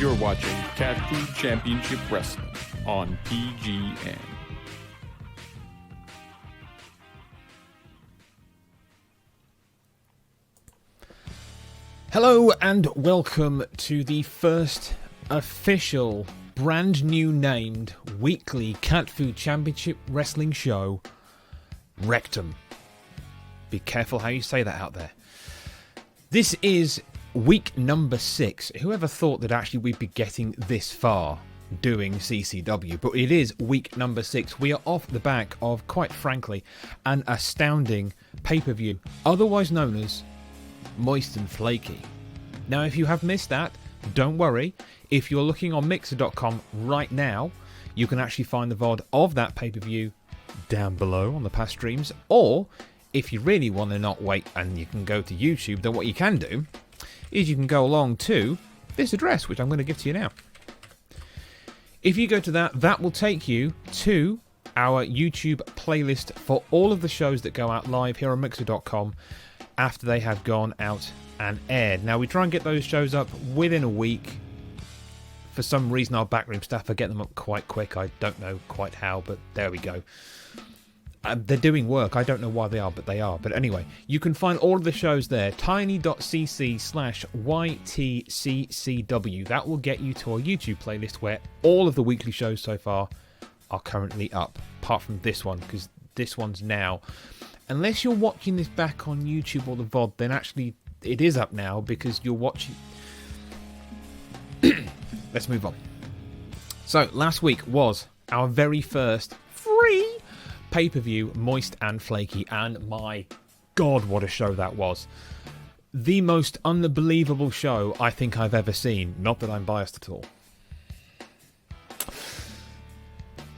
You're watching CatFood Championship Wrestling on PGN. Hello and welcome to the first official, brand new named weekly CatFood Championship Wrestling show, Rectum. Be careful how you say that out there. This is week number 6. Whoever thought that actually we'd be getting this far doing CCW, but it is week number 6. We are off the back of, quite frankly, an astounding pay-per-view, otherwise known as Moist and Flaky. Now, if you have missed that, don't worry. If you're looking on Mixer.com right now, you can actually find the VOD of that pay-per-view down below on the past streams. Or, if you really want to not wait and you can go to YouTube, then what you can do is you can go along to this address, which I'm going to give to you now. If you go to that, that will take you to our YouTube playlist for all of the shows that go out live here on Mixer.com after they have gone out and aired. Now, we try and get those shows up within a week For some reason, our backroom staff are getting them up quite quick. I don't know quite how, but there we go. They're doing work. I don't know why they are, but they are. But anyway, you can find all of the shows there. tiny.cc/YTCCW. That will get you to our YouTube playlist where all of the weekly shows so far are currently up. Apart from this one, because this one's now. Unless you're watching this back on YouTube or the VOD, then actually it is up now because you're watching... Let's move on. So, last week was our very first free pay-per-view, Moist and Flaky, and my God, what a show that was. The most unbelievable show I think I've ever seen. Not that I'm biased at all.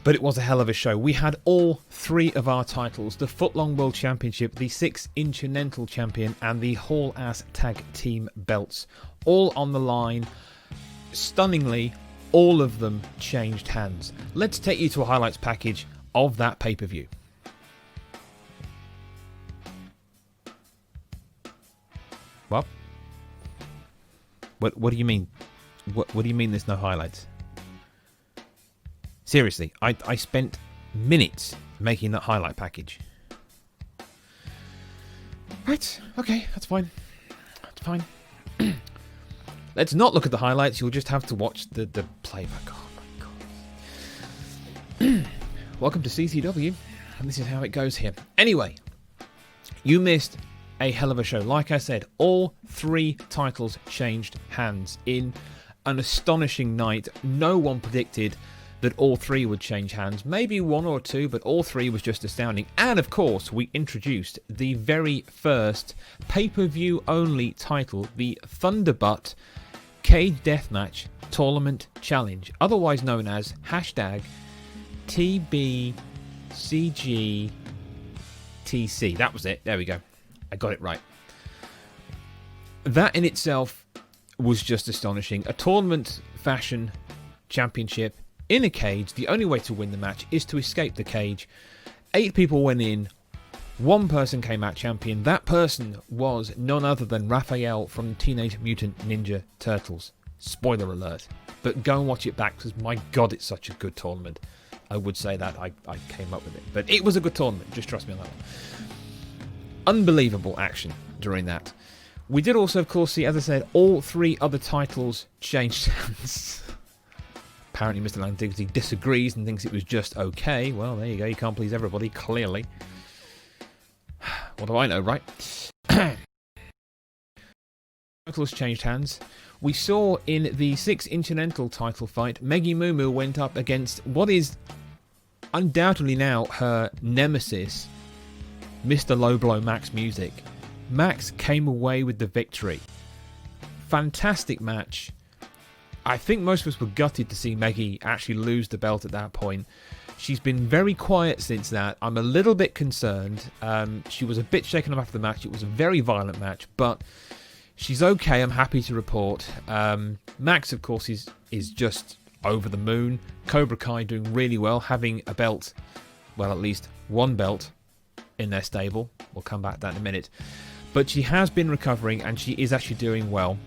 But it was a hell of a show. We had all three of our titles, the Footlong World Championship, the 6-inch Continental Champion, and the Hall-Ass Tag Team belts, all on the line. Stunningly, all of them changed hands. Let's take you to a highlights package of that pay-per-view. What? What do you mean? What do you mean there's no highlights? Seriously, I spent minutes making that highlight package. Right, okay, that's fine. That's fine. Let's not look at the highlights, you'll just have to watch the playback. Oh my God. Welcome to CCW, and this is how it goes here. Anyway, you missed a hell of a show. Like I said, all three titles changed hands in an astonishing night. No one predicted that all three would change hands. Maybe one or two, but all three was just astounding. And of course, we introduced the very first pay-per-view only title, the Thunderbutt Cage Deathmatch Tournament Challenge, otherwise known as #TBCGTC. That was it. There we go. I got it right. That in itself was just astonishing. A tournament fashion championship in a cage. The only way to win the match is to escape the cage. 8 people went in. 1 person came out champion. That person was none other than Raphael from Teenage Mutant Ninja Turtles. Spoiler alert. But go and watch it back because my God, it's such a good tournament. I would say that. I came up with it. But it was a good tournament. Just trust me on that one. Unbelievable action during that. We did also, of course, see, as I said, all 3 other titles changed hands. Apparently Mr. Landigsy disagrees and thinks it was just okay. Well, there you go. You can't please everybody, clearly. What do I know, right? Titles changed hands. We saw in the 6-inch Continental title fight, Meggy Moo Moo went up against what is undoubtedly now her nemesis, Mr. Low Blow Max Music. Max came away with the victory. Fantastic match. I think most of us were gutted to see Meggy actually lose the belt at that point. She's been very quiet since that. I'm a little bit concerned. She was a bit shaken up after the match. It was a very violent match, but she's okay. I'm happy to report. Max, of course, is just over the moon. Cobra Kai doing really well, having a belt, well, at least one belt in their stable. We'll come back to that in a minute. But she has been recovering, and she is actually doing well,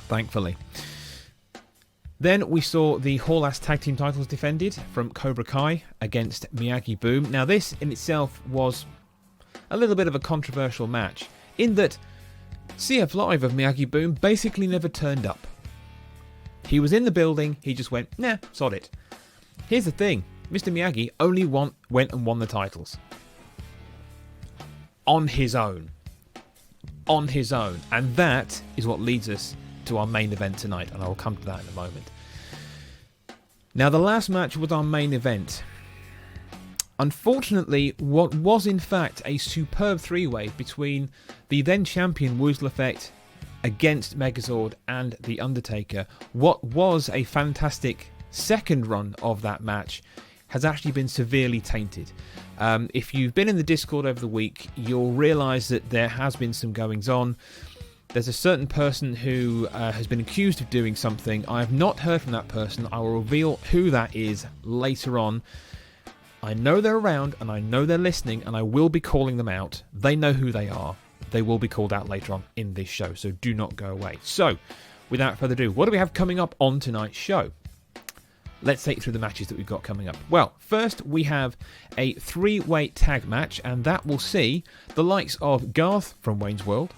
thankfully. Then we saw the Hall-Ass Tag Team titles defended from Cobra Kai against Miyagi Boom. Now this in itself was a little bit of a controversial match in that CF Live of Miyagi Boom basically never turned up. He was in the building, he just went, nah, sod it. Here's the thing, Mr. Miyagi only went and won the titles. On his own. On his own. And that is what leads us to our main event tonight, and I'll come to that in a moment. Now, the last match was our main event. Unfortunately, what was in fact a superb 3-way between the then champion Woozle Effect against Megazord and The Undertaker, what was a fantastic second run of that match has actually been severely tainted. If you've been in the Discord over the week, you'll realise that there has been some goings on. There's a certain person who has been accused of doing something. I have not heard from that person. I will reveal who that is later on. I know they're around and I know they're listening and I will be calling them out. They know who they are. They will be called out later on in this show, so do not go away. So, without further ado, what do we have coming up on tonight's show? Let's take you through the matches that we've got coming up. Well, first we have a 3-way tag match, and that will see the likes of Garth from Wayne's World,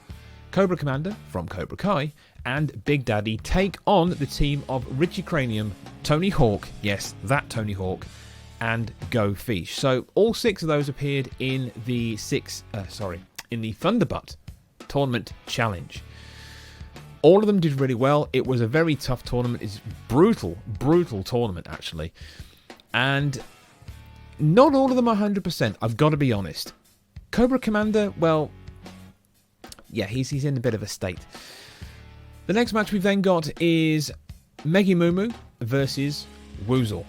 Cobra Commander from Cobra Kai, and Big Daddy take on the team of Richie Cranium, Tony Hawk, yes, that Tony Hawk, and Go Fish. So all 6 of those appeared in the Thunderbutt Tournament Challenge. All of them did really well. It was a very tough tournament. It's brutal tournament, actually. And not all of them are 100%, I've got to be honest. Cobra Commander, well, yeah, he's in a bit of a state. The next match we've then got is Megi Mumu versus Woozle.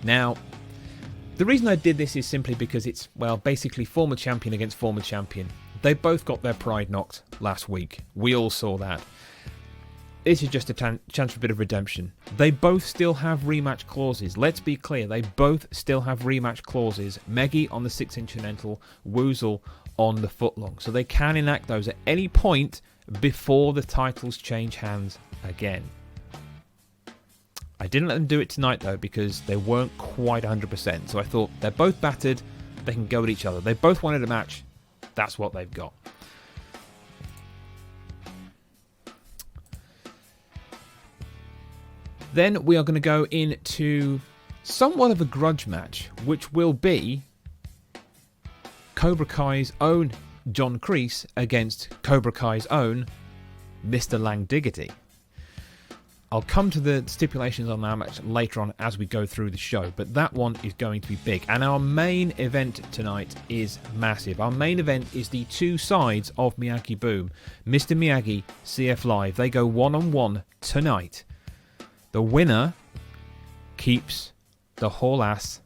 Now, the reason I did this is simply because it's, well, basically former champion against former champion. They both got their pride knocked last week. We all saw that. This is just a chance for a bit of redemption. They both still have rematch clauses. Let's be clear, they both still have rematch clauses. Megi on the 6-inch Continental, Woozle on the footlong. So they can enact those at any point before the titles change hands again. I didn't let them do it tonight though because they weren't quite 100%. So I thought they're both battered, they can go at each other. They both wanted a match. That's what they've got. Then we are going to go into somewhat of a grudge match, which will be Cobra Kai's own John Kreese against Cobra Kai's own Mr. Lang Diggity. I'll come to the stipulations on that match later on as we go through the show, but that one is going to be big. And our main event tonight is massive. Our main event is the 2 sides of Miyagi Boom. Mr. Miyagi, CF Live. They go one-on-one tonight. The winner keeps the whole-ass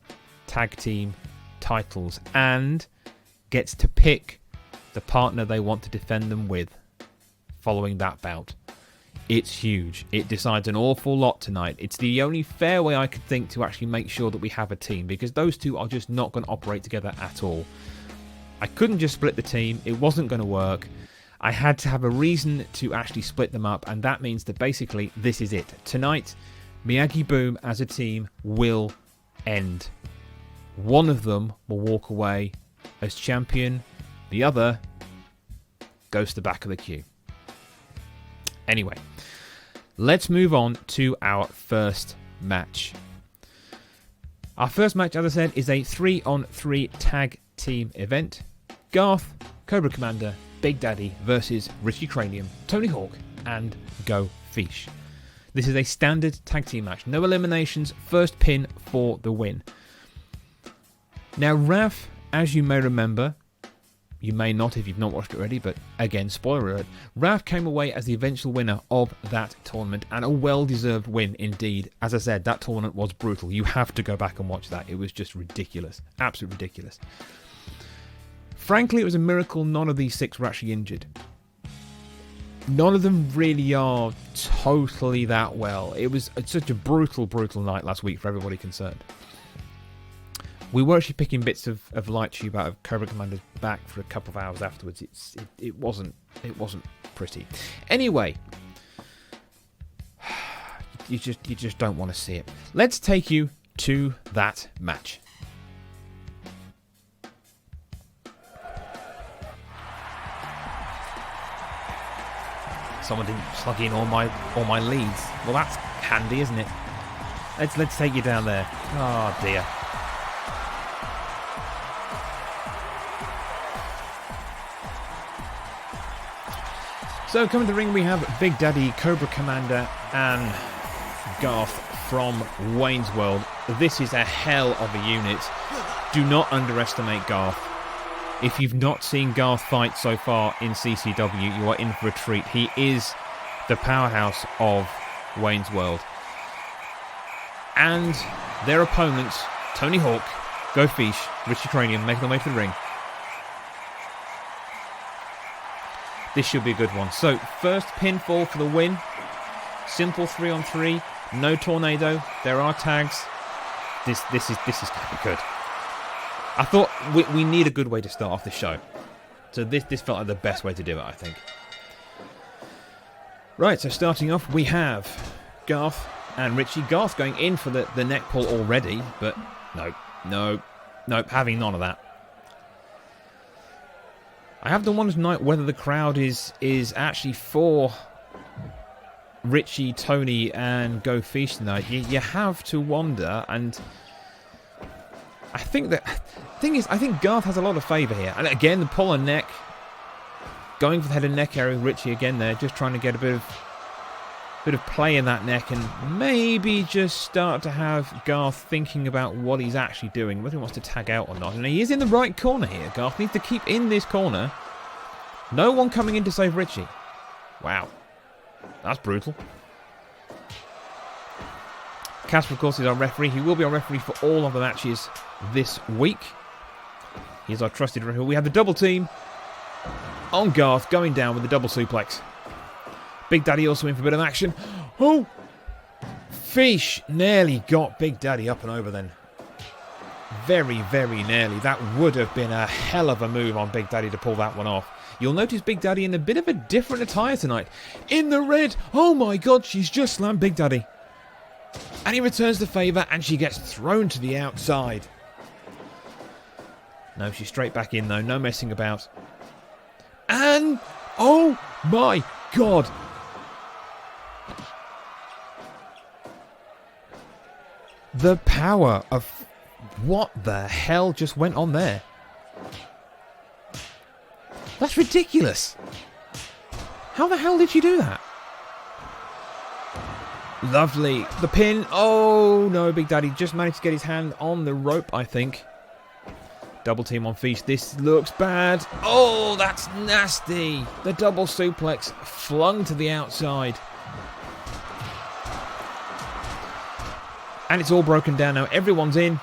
tag team titles and gets to pick the partner they want to defend them with following that bout. It's huge. It decides an awful lot tonight. It's the only fair way I could think to actually make sure that we have a team, because those two are just not going to operate together at all. I couldn't just split the team. It wasn't going to work. I had to have a reason to actually split them up, and that means that basically this is it. Tonight, Miyagi Boom as a team will end. One of them will walk away as champion. The other goes to the back of the queue. Anyway, let's move on to our first match. Our first match, as I said, is a 3-on-3 tag team event. Garth, Cobra Commander, Big Daddy versus Richie Cranium, Tony Hawk, and Go Fish. This is a standard tag team match. No eliminations, first pin for the win. Now, Raf, as you may remember, you may not if you've not watched it already, but again, spoiler alert, Raf came away as the eventual winner of that tournament, and a well-deserved win indeed. As I said, that tournament was brutal. You have to go back and watch that. It was just ridiculous. Absolutely ridiculous. Frankly, it was a miracle none of these 6 were actually injured. None of them really are totally that well. It's such a brutal night last week for everybody concerned. We were actually picking bits of light tube out of Cobra Commander's back for a couple of hours afterwards. It wasn't pretty. Anyway, you just don't want to see it. Let's take you to that match. Someone didn't plug in all my leads. Well, that's handy, isn't it? Let's take you down there. Oh dear. So coming to the ring, we have Big Daddy, Cobra Commander, and Garth from Wayne's World. This is a hell of a unit. Do not underestimate Garth. If you've not seen Garth fight so far in CCW, you are in for a treat. He is the powerhouse of Wayne's World. And their opponents, Tony Hawk, Go Fish, Richie Cranium, making their way to the ring. This should be a good one. So, first pinfall for the win. Simple 3-on-3. No tornado. There are tags. This is going to be good. I thought we need a good way to start off the show. So this felt like the best way to do it, I think. Right, so starting off, we have Garth and Richie. Garth going in for the neck pull already, but nope, having none of that. I have to wonder tonight whether the crowd is actually for Richie, Tony, and Go Fish tonight. You have to wonder, and I think I think Garth has a lot of favour here. And again, the pull on neck. Going for the head and neck area, Richie again there, just trying to get a bit of play in that neck and maybe just start to have Garth thinking about what he's actually doing, whether he wants to tag out or not. And he is in the right corner here. Garth needs to keep in this corner. No one coming in to save Richie. Wow. That's brutal. Casper, of course, is our referee. He will be our referee for all of the matches this week. He's our trusted referee. We have the double team on Garth, going down with the double suplex. Big Daddy also in for a bit of action. Oh! Fish nearly got Big Daddy up and over then. Very, very nearly. That would have been a hell of a move on Big Daddy to pull that one off. You'll notice Big Daddy in a bit of a different attire tonight. In the red. Oh my god, she's just slammed Big Daddy. And he returns the favour and she gets thrown to the outside. No, she's straight back in though. No messing about. And, oh my god. The power of what the hell just went on there. That's ridiculous. How the hell did she do that? Lovely. The pin. Oh no, Big Daddy just managed to get his hand on the rope, I think. Double team on Fish. This looks bad. Oh, that's nasty. The double suplex flung to the outside. And it's all broken down now. Everyone's in.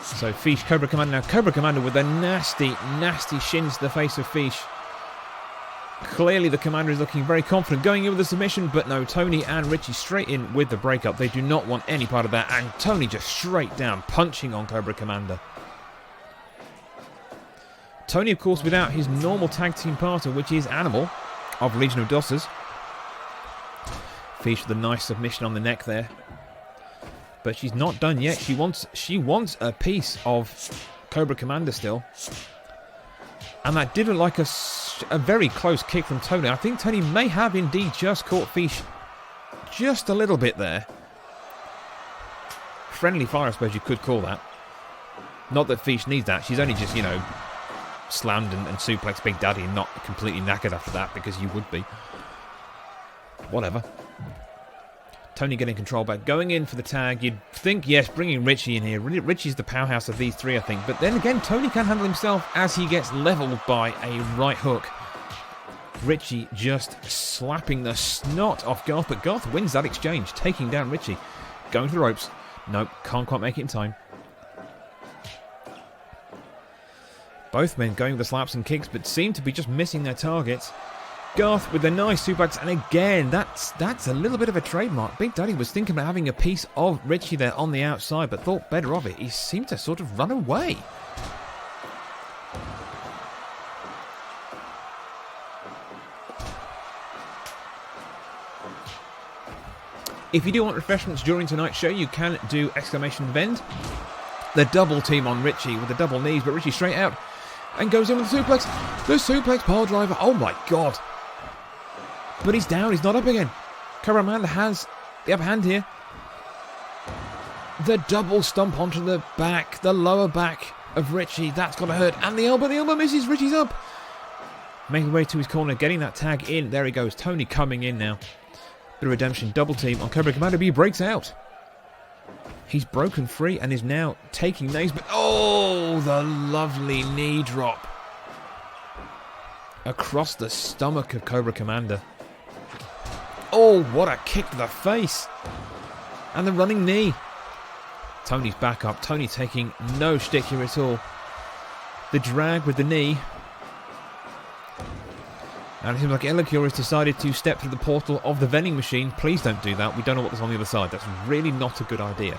So Fish, Cobra Commander. Now Cobra Commander with a nasty, nasty shins to the face of Fish. Clearly the Commander is looking very confident going in with the submission, but no, Tony and Richie straight in with the breakup. They do not want any part of that, and Tony just straight down, punching on Cobra Commander. Tony, of course, without his normal tag team partner, which is Animal of Legion of Dossers. Fish with a nice submission on the neck there. But she's not done yet. She wants a piece of Cobra Commander still. And that did look like a very close kick from Tony. I think Tony may have indeed just caught Fish just a little bit there. Friendly fire, I suppose you could call that. Not that Fish needs that. She's only just, slammed and suplexed Big Daddy and not completely knackered after that, because you would be. Whatever. Tony getting control back, going in for the tag. You'd think, yes, bringing Richie in here. Richie's the powerhouse of these three, I think. But then again, Tony can handle himself as he gets leveled by a right hook. Richie just slapping the snot off Garth, but Garth wins that exchange, taking down Richie. Going to the ropes. Nope, can't quite make it in time. Both men going with the slaps and kicks, but seem to be just missing their targets. Garth with a nice suplex, and again, that's a little bit of a trademark. Big Daddy was thinking about having a piece of Richie there on the outside, but thought better of it. He seemed to sort of run away. If you do want refreshments during tonight's show, you can do exclamation vend. The double team on Richie with the double knees, but Richie straight out and goes in with the suplex. The suplex pile driver. Oh my god. But he's down, he's not up again. Cobra Commander has the upper hand here. The double stomp onto the back, the lower back of Richie. That's going to hurt. And the elbow misses. Richie's up. Making way to his corner, getting that tag in. There he goes. Tony coming in now. Bit of redemption. Double team on Cobra Commander, but he breaks out. He's broken free and is now taking names. But oh, the lovely knee drop. Across the stomach of Cobra Commander. Oh, what a kick to the face. And the running knee. Tony's back up. Tony taking no shtick here at all. The drag with the knee. And it seems like Ellicure has decided to step through the portal of the vending machine. Please don't do that. We don't know what's on the other side. That's really not a good idea.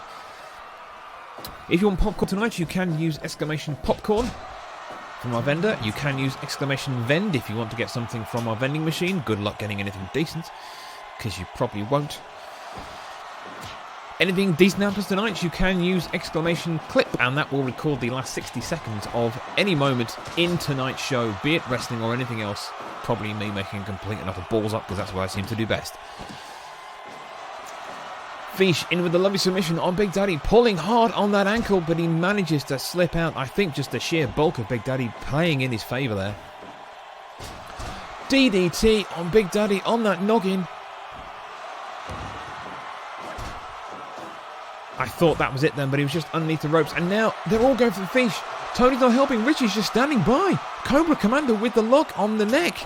If you want popcorn tonight, you can use exclamation popcorn from our vendor. You can use !vend if you want to get something from our vending machine. Good luck getting anything decent, because you probably won't. Anything decent happens tonight, you can use !clip, and that will record the last 60 seconds of any moment in tonight's show, be it wrestling or anything else. Probably me making a complete and utter balls up, because that's what I seem to do best. Fish in with a lovely submission on Big Daddy, pulling hard on that ankle, but he manages to slip out. I think just the sheer bulk of Big Daddy playing in his favour there. DDT on Big Daddy on that noggin. I thought that was it then, but he was just underneath the ropes. And now they're all going for the fish. Tony's not helping. Richie's just standing by. Cobra Commander with the lock on the neck.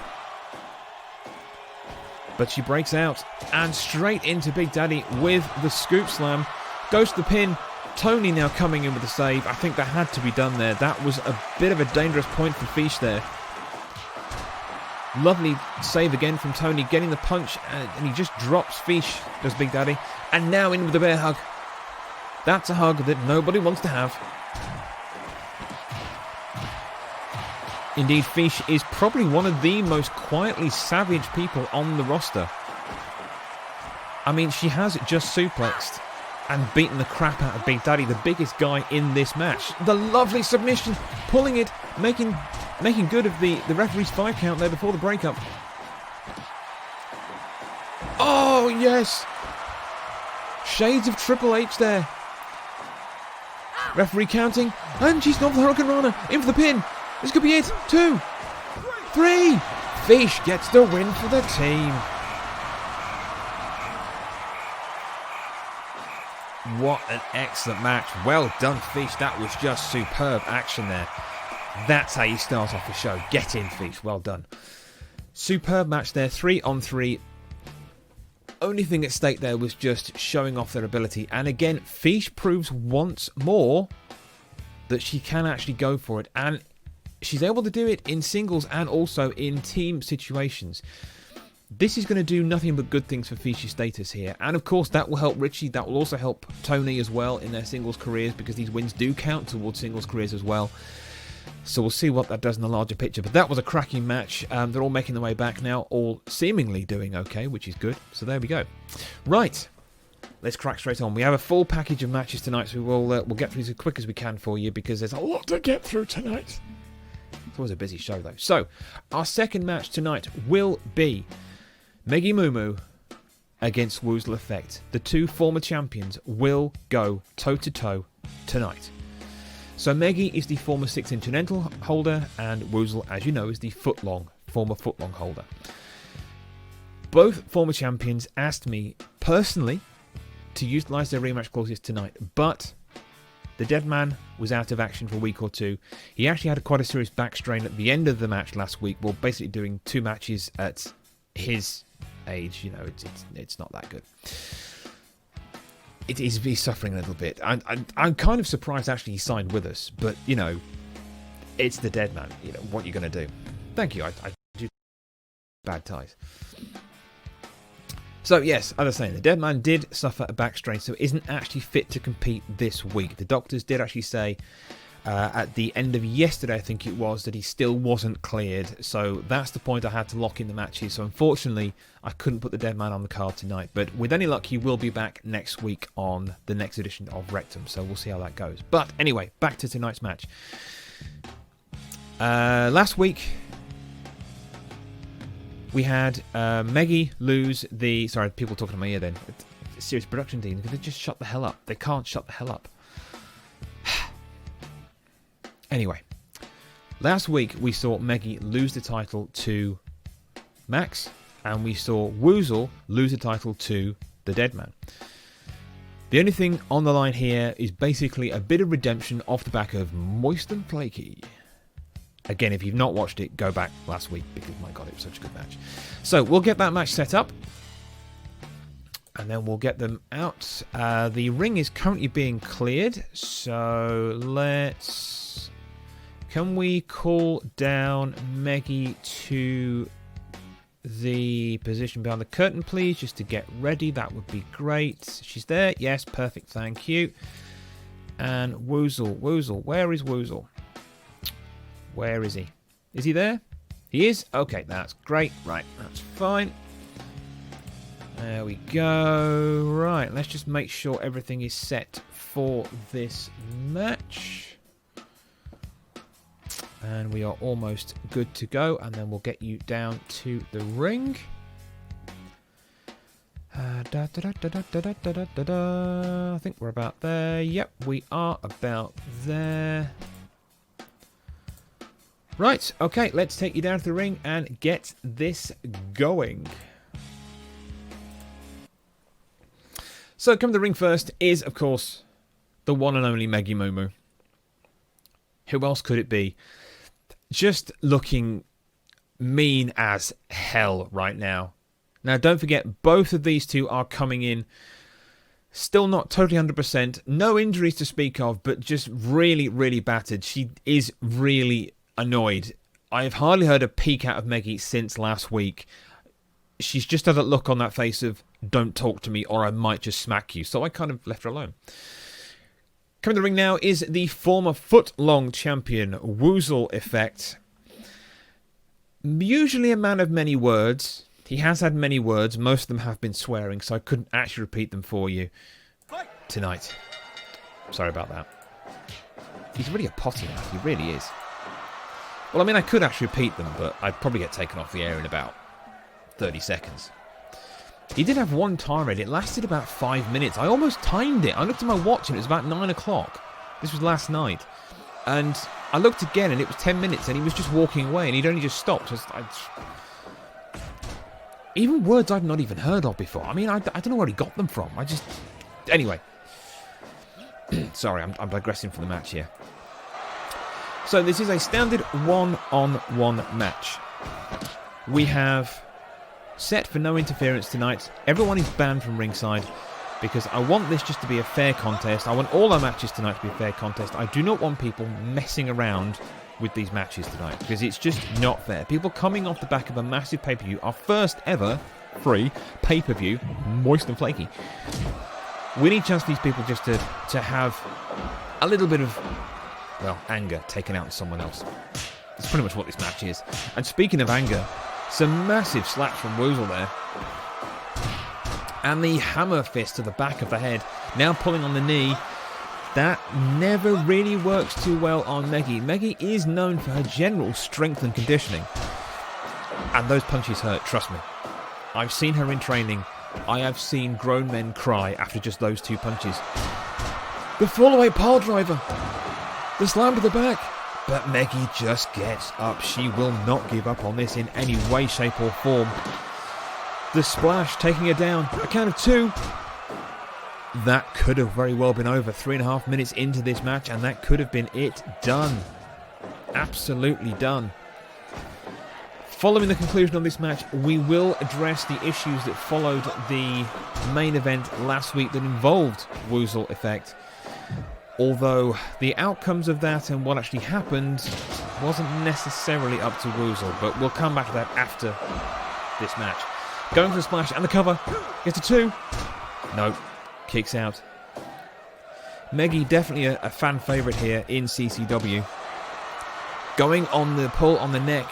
But she breaks out and straight into Big Daddy with the scoop slam. Goes to the pin. Tony now coming in with the save. I think that had to be done there. That was a bit of a dangerous point for Fish there. Lovely save again from Tony, getting the punch, and he just drops Fish, does Big Daddy. And now in with the bear hug. That's a hug that nobody wants to have. Indeed, Fish is probably one of the most quietly savage people on the roster. I mean, she has just suplexed and beaten the crap out of Big Daddy, the biggest guy in this match. The lovely submission, pulling it, making good of the referee's 5 count there before the breakup. Oh, yes! Shades of Triple H there. Referee counting, and she's gone for the Hurricane Rana, in for the pin. This could be it. 2, 3. Fish gets the win for the team. What an excellent match. Well done, Fish. That was just superb action there. That's how you start off the show. Get in, Fish. Well done. Superb match there. 3-on-3. Only thing at stake there was just showing off their ability. And again, Fish proves once more that she can actually go for it. And she's able to do it in singles and also in team situations. This is going to do nothing but good things for Fish's status here. And of course, that will help Richie. That will also help Tony as well in their singles careers, because these wins do count towards singles careers as well. So we'll see what that does in the larger picture. But that was a cracking match. They're all making their way back now, all seemingly doing okay, which is good. So there we go. Right, let's crack straight on. We have a full package of matches tonight, so we'll get through as quick as we can for you, because there's a lot to get through tonight. It's always a busy show, though. So, our second match tonight will be Meggy Moo Moo against Woozle Effect. The two former champions will go toe-to-toe tonight. So Meggy is the former 6-inch Continental holder, and Woozle, as you know, is the former footlong holder. Both former champions asked me personally to utilise their rematch clauses tonight, but the dead man was out of action for a week or two. He actually had quite a serious back strain at the end of the match last week. Well, basically doing 2 matches at his age, you know, it's not that good. He's suffering a little bit. I'm kind of surprised actually he signed with us, but you know, it's the dead man. You know what you're going to do. Thank you. I do bad ties. So yes, as I was saying, the dead man did suffer a back strain, so isn't actually fit to compete this week. The doctors did actually say at the end of yesterday, I think it was, that he still wasn't cleared. So that's the point I had to lock in the matches. So unfortunately, I couldn't put the dead man on the card tonight. But with any luck, he will be back next week on the next edition of Rectum. So we'll see how that goes. But anyway, back to tonight's match. Last week, we had Meggy lose the... Sorry, people talking to my ear then. Serious production team. They just shut the hell up. They can't shut the hell up. Anyway, last week we saw Meggy lose the title to Max, and we saw Woozle lose the title to the dead man. The only thing on the line here is basically a bit of redemption off the back of Moist and Flaky. Again, if you've not watched it, go back last week, because my god, it was such a good match. So we'll get that match set up, and then we'll get them out. The ring is currently being cleared, so let's... Can we call down Meggy to the position behind the curtain, please, just to get ready? That would be great. She's there. Yes, perfect. Thank you. And Woozle. Where is Woozle? Where is he? Is he there? He is? Okay, that's great. Right, that's fine. There we go. Right, let's just make sure everything is set for this match. And we are almost good to go. And then we'll get you down to the ring. I think we're about there. Yep, we are about there. Right, okay, let's take you down to the ring and get this going. So, coming to the ring first is, of course, the one and only Meggy Moo Moo. Who else could it be? Just looking mean as hell right now. Now, don't forget, both of these two are coming in still not totally 100%. No injuries to speak of, but just really, really battered. She is really annoyed. I've hardly heard a peek out of Meggy since last week. She's just had that look on that face of, don't talk to me or I might just smack you. So I kind of left her alone. Coming to the ring now is the former foot-long champion, Woozle Effect. Usually a man of many words. He has had many words. Most of them have been swearing, so I couldn't actually repeat them for you tonight. Sorry about that. He's really a potty mouth. He really is. Well, I mean, I could actually repeat them, but I'd probably get taken off the air in about 30 seconds. He did have one tirade. It lasted about 5 minutes. I almost timed it. I looked at my watch and it was about 9 o'clock. This was last night. And I looked again and it was 10 minutes and he was just walking away and he'd only just stopped. Even words I've not even heard of before. I mean, I don't know where he got them from. Anyway. Sorry, I'm digressing from the match here. So this is a standard one-on-one match. We have set for no interference tonight. Everyone is banned from ringside because I want this just to be a fair contest. I want all our matches tonight to be a fair contest. I do not want people messing around with these matches tonight because it's just not fair. People coming off the back of a massive pay-per-view, our first ever free pay-per-view, moist and flaky. We need a chance for these people just to have a little bit of, well, anger taken out on someone else. That's pretty much what this match is. And speaking of anger, some massive slaps from Woozle there. And the hammer fist to the back of the head. Now pulling on the knee. That never really works too well on Meggy. Meggy is known for her general strength and conditioning. And those punches hurt, trust me. I've seen her in training. I have seen grown men cry after just those two punches. The fall-away pile driver. The slam to the back. But Meggy just gets up. She will not give up on this in any way, shape or form. The splash taking her down. A count of 2. That could have very well been over 3.5 minutes into this match, and that could have been it done. Absolutely done. Following the conclusion of this match, we will address the issues that followed the main event last week that involved Woozle Effect. Although the outcomes of that and what actually happened wasn't necessarily up to Woozle, but we'll come back to that after this match. Going for the splash and the cover. Gets a 2. No. Kicks out. Meggy definitely a fan favourite here in CCW. Going on the pull on the neck.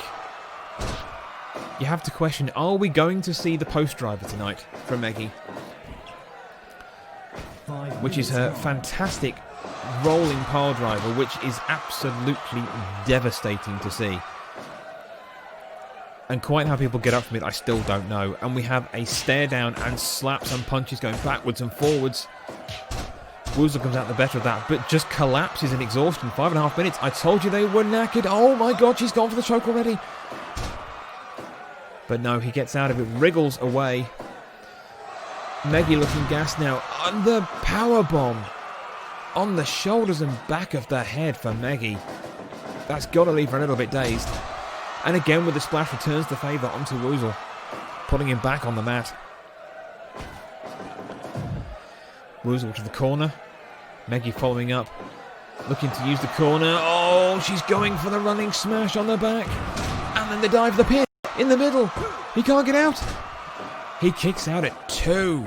You have to question, are we going to see the post driver tonight from Meggy? Which is her fantastic rolling pile driver, which is absolutely devastating to see. And quite how people get up from it, I still don't know. And we have a stare down and slaps and punches going backwards and forwards. Woozle comes out the better of that, but just collapses in exhaustion. 5.5 minutes. I told you they were knackered. Oh my god, she's gone for the choke already. But no, he gets out of it, wriggles away. Meggy looking gassed now. And the powerbomb on the shoulders and back of the head for Meggy. That's got to leave her a little bit dazed. And again with the splash returns the favour onto Woozle, putting him back on the mat. Woozle to the corner. Meggy following up, looking to use the corner. Oh, she's going for the running smash on the back. And then the dive, the pin in the middle. He can't get out. He kicks out at 2.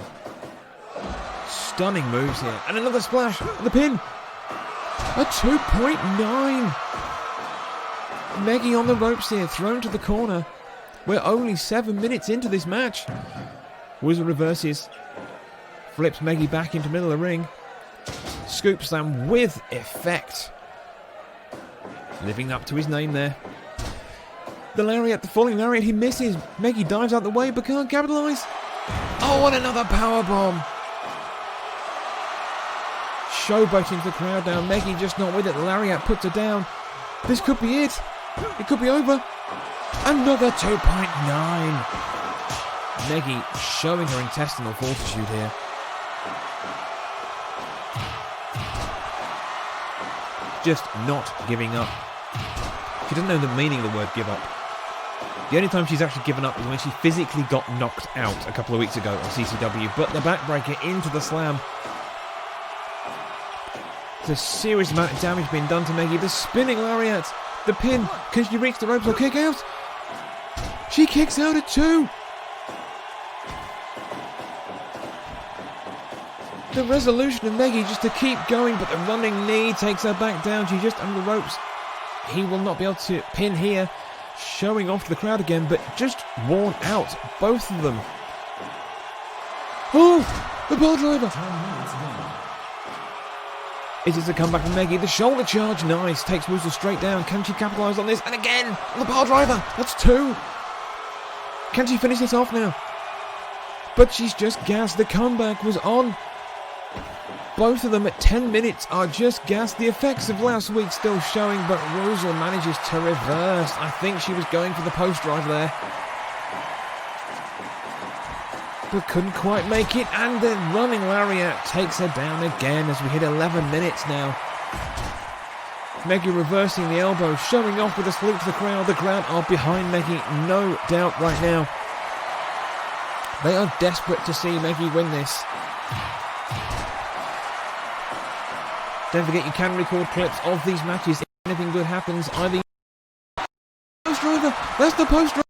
Stunning moves here. And another splash. The pin. A 2.9. Meggy on the ropes here, thrown to the corner. We're only 7 minutes into this match. Woozle reverses. Flips Meggy back into the middle of the ring. Scoop slam with effect. Living up to his name there. The lariat, the falling lariat, he misses. Meggy dives out the way but can't capitalise. Oh, and another powerbomb. Showboating the crowd now. Meggy just not with it. The lariat puts her down. This could be it. It could be over. Another 2.9. Meggy showing her intestinal fortitude here. Just not giving up. She doesn't know the meaning of the word give up. The only time she's actually given up is when she physically got knocked out a couple of weeks ago on CCW. But the backbreaker into the slam. There's a serious amount of damage being done to Meggy. The spinning lariat. The pin. Can she reach the ropes or kick out? She kicks out at 2. The resolution of Meggy just to keep going, but the running knee takes her back down. She's just under the ropes. He will not be able to pin here. Showing off to the crowd again, but just worn out. Both of them. Oh! The ball driver! It is a comeback from Meggy. The shoulder charge. Nice. Takes Woozle straight down. Can she capitalise on this? And again! On the pile driver! That's 2. Can she finish this off now? But she's just gassed. The comeback was on. Both of them at 10 minutes are just gassed. The effects of last week still showing, but Woozle manages to reverse. I think she was going for the post drive there. But couldn't quite make it, and the running lariat takes her down again as we hit 11 minutes now. Meggy reversing the elbow, showing off with a salute to the crowd. The crowd are behind Meggy, no doubt right now. They are desperate to see Meggy win this. Don't forget you can record clips of these matches if anything good happens. Either post driver, that's the post driver.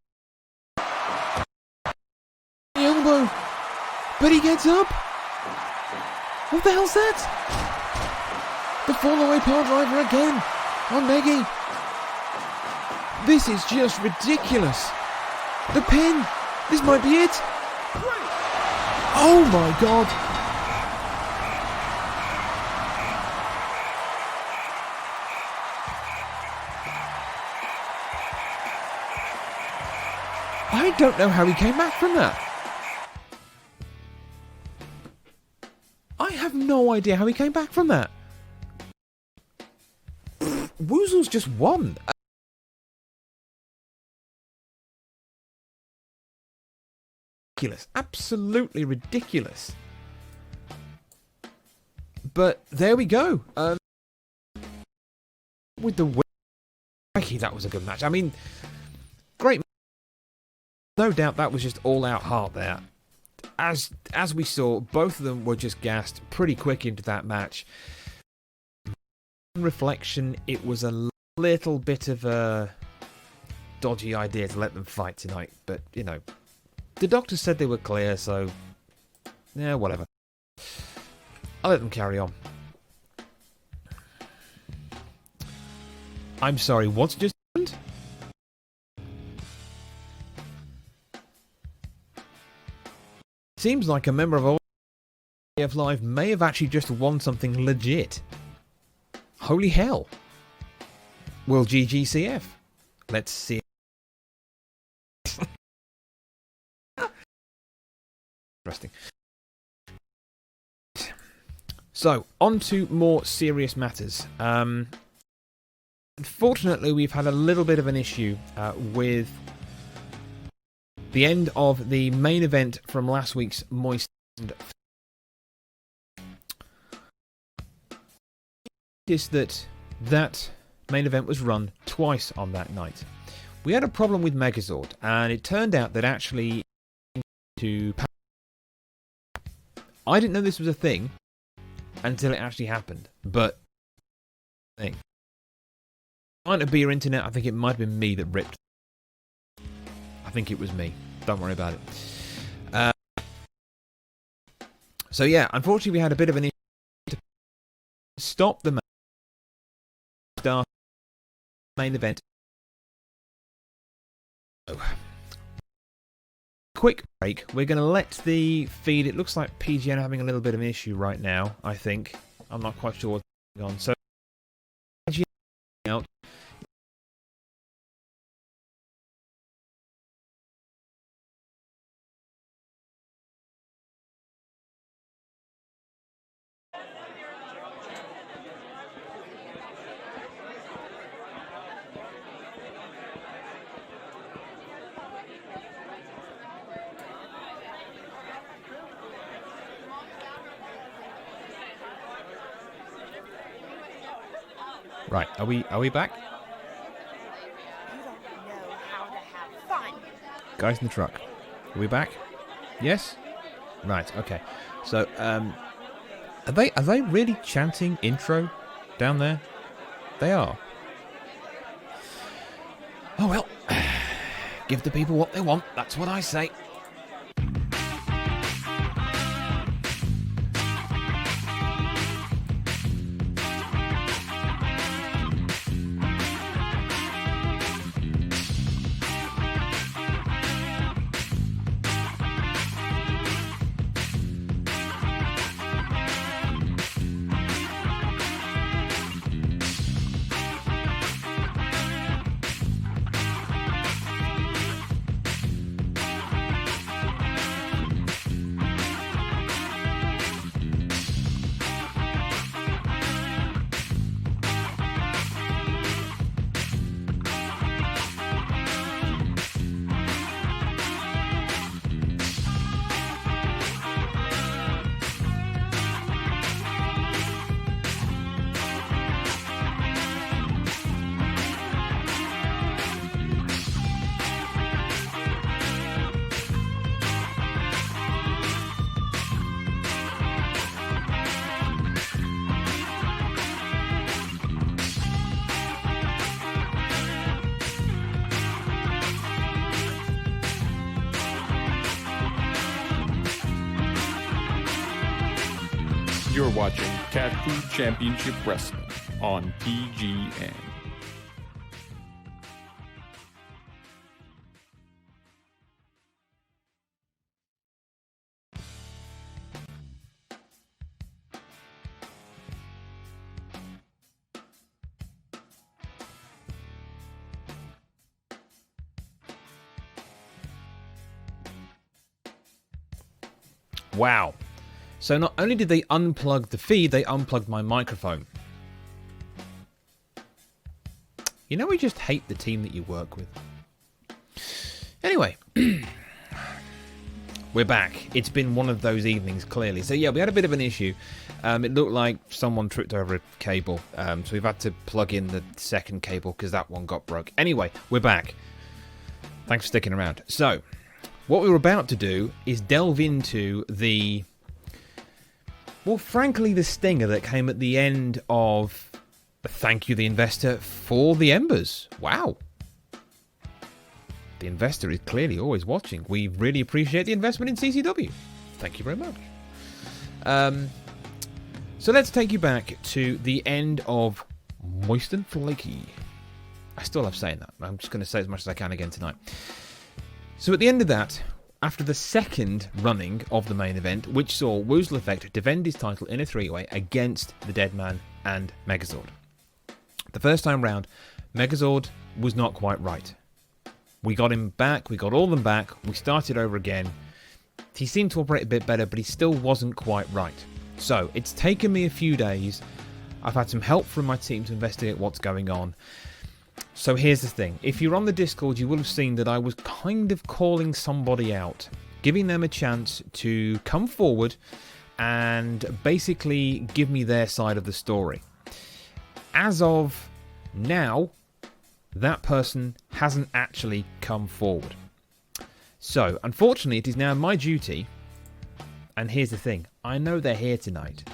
The elbow, but he gets up. What the hell's that? The fall away power driver again on Meggy. This is just ridiculous. The pin, this might be it. Oh my god. I don't know how he came back from that. I have no idea how he came back from that. Woozle's just won. Ridiculous. Absolutely ridiculous. But there we go. With the win. That was a good match. I mean, great. No doubt that was just all-out heart there. As we saw, both of them were just gassed pretty quick into that match. In reflection, it was a little bit of a dodgy idea to let them fight tonight. But, you know, the doctors said they were clear, so yeah, whatever. I'll let them carry on. I'm sorry, what's just happened? Seems like a member of OF Live may have actually just won something legit. Holy hell. Well, GGCF. Let's see. Interesting. So, on to more serious matters. Unfortunately, we've had a little bit of an issue with the end of the main event from last week's Moist. Noticed that main event was run twice on that night. We had a problem with Megazord, and it turned out that actually I didn't know this was a thing until it actually happened. But thing. Might not be your internet. I think it might have been me that ripped. I think it was me. Don't worry about it. So yeah, unfortunately we had a bit of an issue to stop the main event Quick break. We're going to let the feed. It looks like PGN are having a little bit of an issue right now, I think. I'm not quite sure what's going on. So, PGN out. Right, are we back? You don't know how to have fun. Guys in the truck. Are we back? Yes? Right, okay. So, are they really chanting intro down there? They are. Oh well. Give the people what they want, that's what I say. You're watching CatFood Championship Wrestling on PGN. Wow. So not only did they unplug the feed, they unplugged my microphone. You know, we just hate the team that you work with. Anyway, we're back. It's been one of those evenings, clearly. So yeah, we had a bit of an issue. It looked like someone tripped over a cable. So we've had to plug in the second cable because that one got broke. Anyway, we're back. Thanks for sticking around. So, what we were about to do is delve into the... well, frankly, the stinger that came at the end of Thank You, the Investor, for the Embers. Wow. The Investor is clearly always watching. We really appreciate the investment in CCW. Thank you very much. So let's take you back to the end of Moist and Flaky. I still love saying that. I'm just going to say as much as I can again tonight. So at the end of that, after the second running of the main event, which saw Woozle Effect defend his title in a three-way against the Deadman and Megazord. The first time round, Megazord was not quite right. We got him back, we got all of them back, we started over again. He seemed to operate a bit better, but he still wasn't quite right. So, it's taken me a few days. I've had some help from my team to investigate what's going on. So here's the thing. If you're on the Discord, you will have seen that I was kind of calling somebody out, giving them a chance to come forward and basically give me their side of the story. As of now, that person hasn't actually come forward. So, unfortunately, it is now my duty, and here's the thing, I know they're here tonight.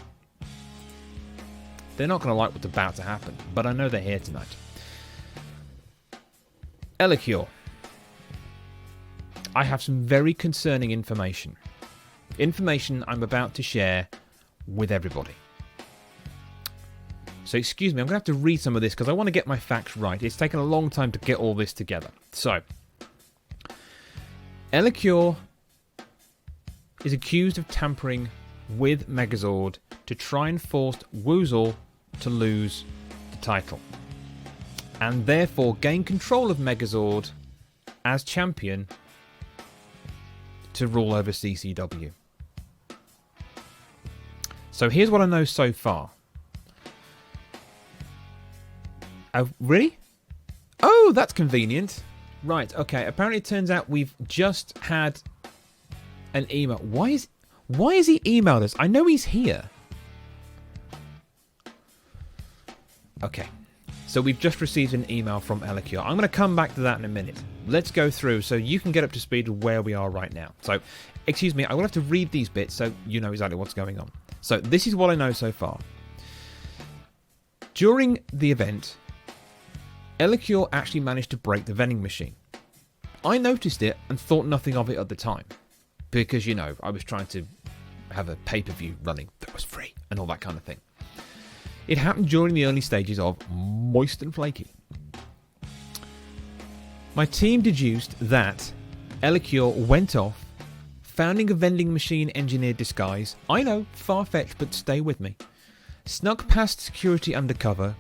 They're not going to like what's about to happen, but I know they're here tonight. Elicure. I have some very concerning information. Information I'm about to share with everybody. So excuse me, I'm going to have to read some of this because I want to get my facts right. It's taken a long time to get all this together. So, Elicure is accused of tampering with Megazord to try and force Woozle to lose the title, and therefore gain control of Megazord as champion to rule over CCW. So here's what I know so far. Really? Oh, that's convenient. Right, okay. Apparently it turns out we've just had an email. Why is he emailed us? I know he's here. Okay. So we've just received an email from Elicure. I'm going to come back to that in a minute. Let's go through so you can get up to speed with where we are right now. So, excuse me, I will have to read these bits so you know exactly what's going on. So this is what I know so far. During the event, Elicure actually managed to break the vending machine. I noticed it and thought nothing of it at the time. Because, you know, I was trying to have a pay-per-view running that was free and all that kind of thing. It happened during the early stages of Moist and Flaky. My team deduced that Elicure went off, founding a vending machine engineer disguise. I know, far-fetched, but stay with me. Snuck past security undercover.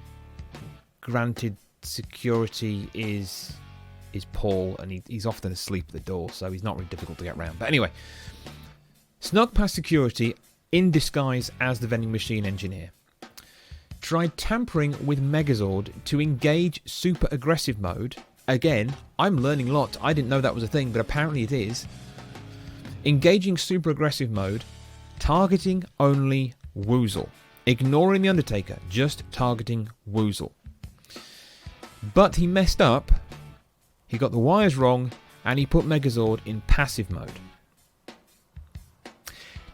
Granted, security is Paul, and he's often asleep at the door, so he's not really difficult to get around. But anyway, snuck past security in disguise as the vending machine engineer. Tried tampering with Megazord to engage super aggressive mode. Again, I'm learning a lot. I didn't know that was a thing, but apparently it is. Engaging super aggressive mode, targeting only Woozle. Ignoring the Undertaker, just targeting Woozle. But he messed up. He got the wires wrong, and he put Megazord in passive mode.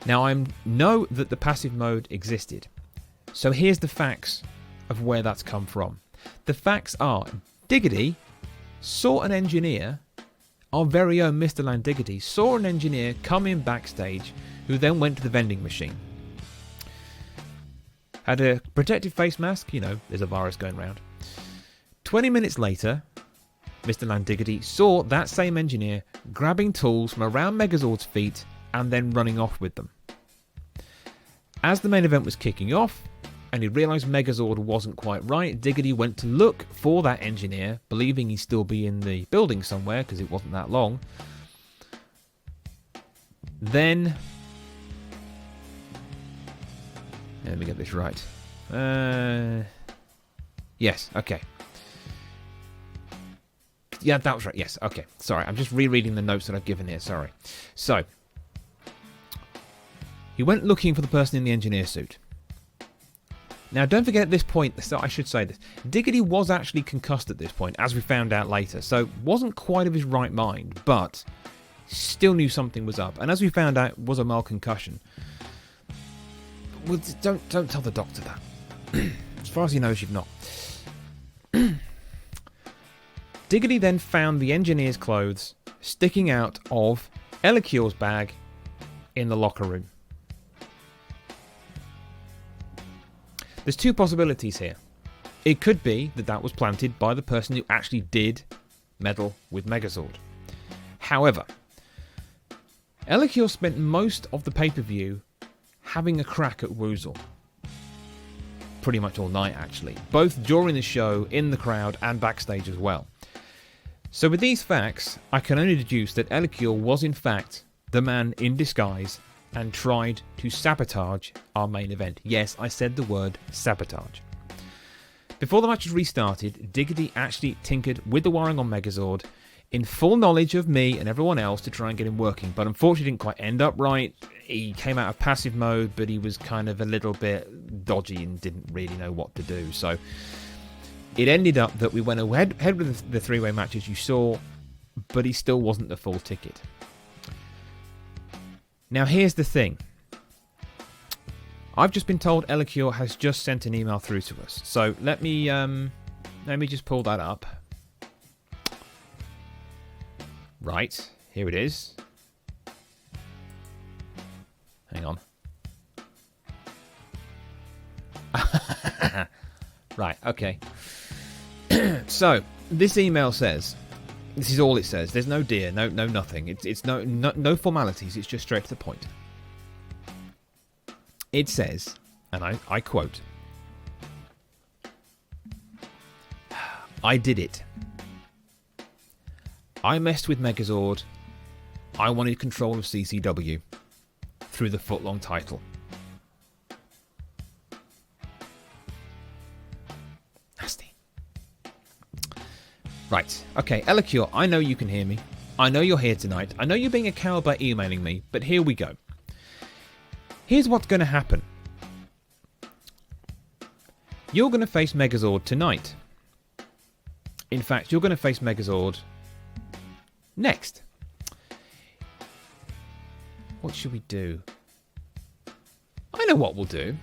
Now, I know that the passive mode existed. So here's the facts of where that's come from. The facts are, Diggity saw an engineer, our very own Mr. Landiggity, saw an engineer come in backstage who then went to the vending machine. Had a protective face mask, you know, there's a virus going around. 20 minutes later, Mr. Landiggity saw that same engineer grabbing tools from around Megazord's feet and then running off with them. As the main event was kicking off, and he realised Megazord wasn't quite right, Diggity went to look for that engineer, believing he'd still be in the building somewhere, because it wasn't that long. Then... let me get this right. Yes, okay. Yeah, that was right. Yes, okay. Sorry, I'm just rereading the notes that I've given here. Sorry. So, he went looking for the person in the engineer suit. Now, don't forget at this point, so I should say this, Diggity was actually concussed at this point, as we found out later, so wasn't quite of his right mind, but still knew something was up. And as we found out, it was a mild concussion. Well, don't tell the doctor that. As far as he knows, you've not. Diggity then found the engineer's clothes sticking out of Elicure's bag in the locker room. There's two possibilities here. It could be that that was planted by the person who actually did meddle with Megazord. However, Elicure spent most of the pay-per-view having a crack at Woozle. Pretty much all night, actually. Both during the show, in the crowd, and backstage as well. So with these facts, I can only deduce that Elicure was in fact the man in disguise and tried to sabotage our main event. Yes, I said the word sabotage. Before the match was restarted, Diggity actually tinkered with the wiring on Megazord in full knowledge of me and everyone else to try and get him working, but unfortunately didn't quite end up right. He came out of passive mode, but he was kind of a little bit dodgy and didn't really know what to do. So it ended up that we went ahead with the three-way match as you saw, but he still wasn't the full ticket. Now here's the thing. I've just been told Elicure has just sent an email through to us. So let me just pull that up. Right, here it is. Hang on. Right, okay. So, this email says, This is all it says. There's no dear, no nothing. It's no formalities. It's just straight to the point. It says, and I quote, "I did it. I messed with Megazord. I wanted control of CCW through the footlong title." Nasty. Right. Okay, Elicure, I know you can hear me. I know you're here tonight. I know you're being a coward by emailing me, but here we go. Here's what's going to happen. You're going to face Megazord tonight. In fact, you're going to face Megazord next. What should we do? I know what we'll do.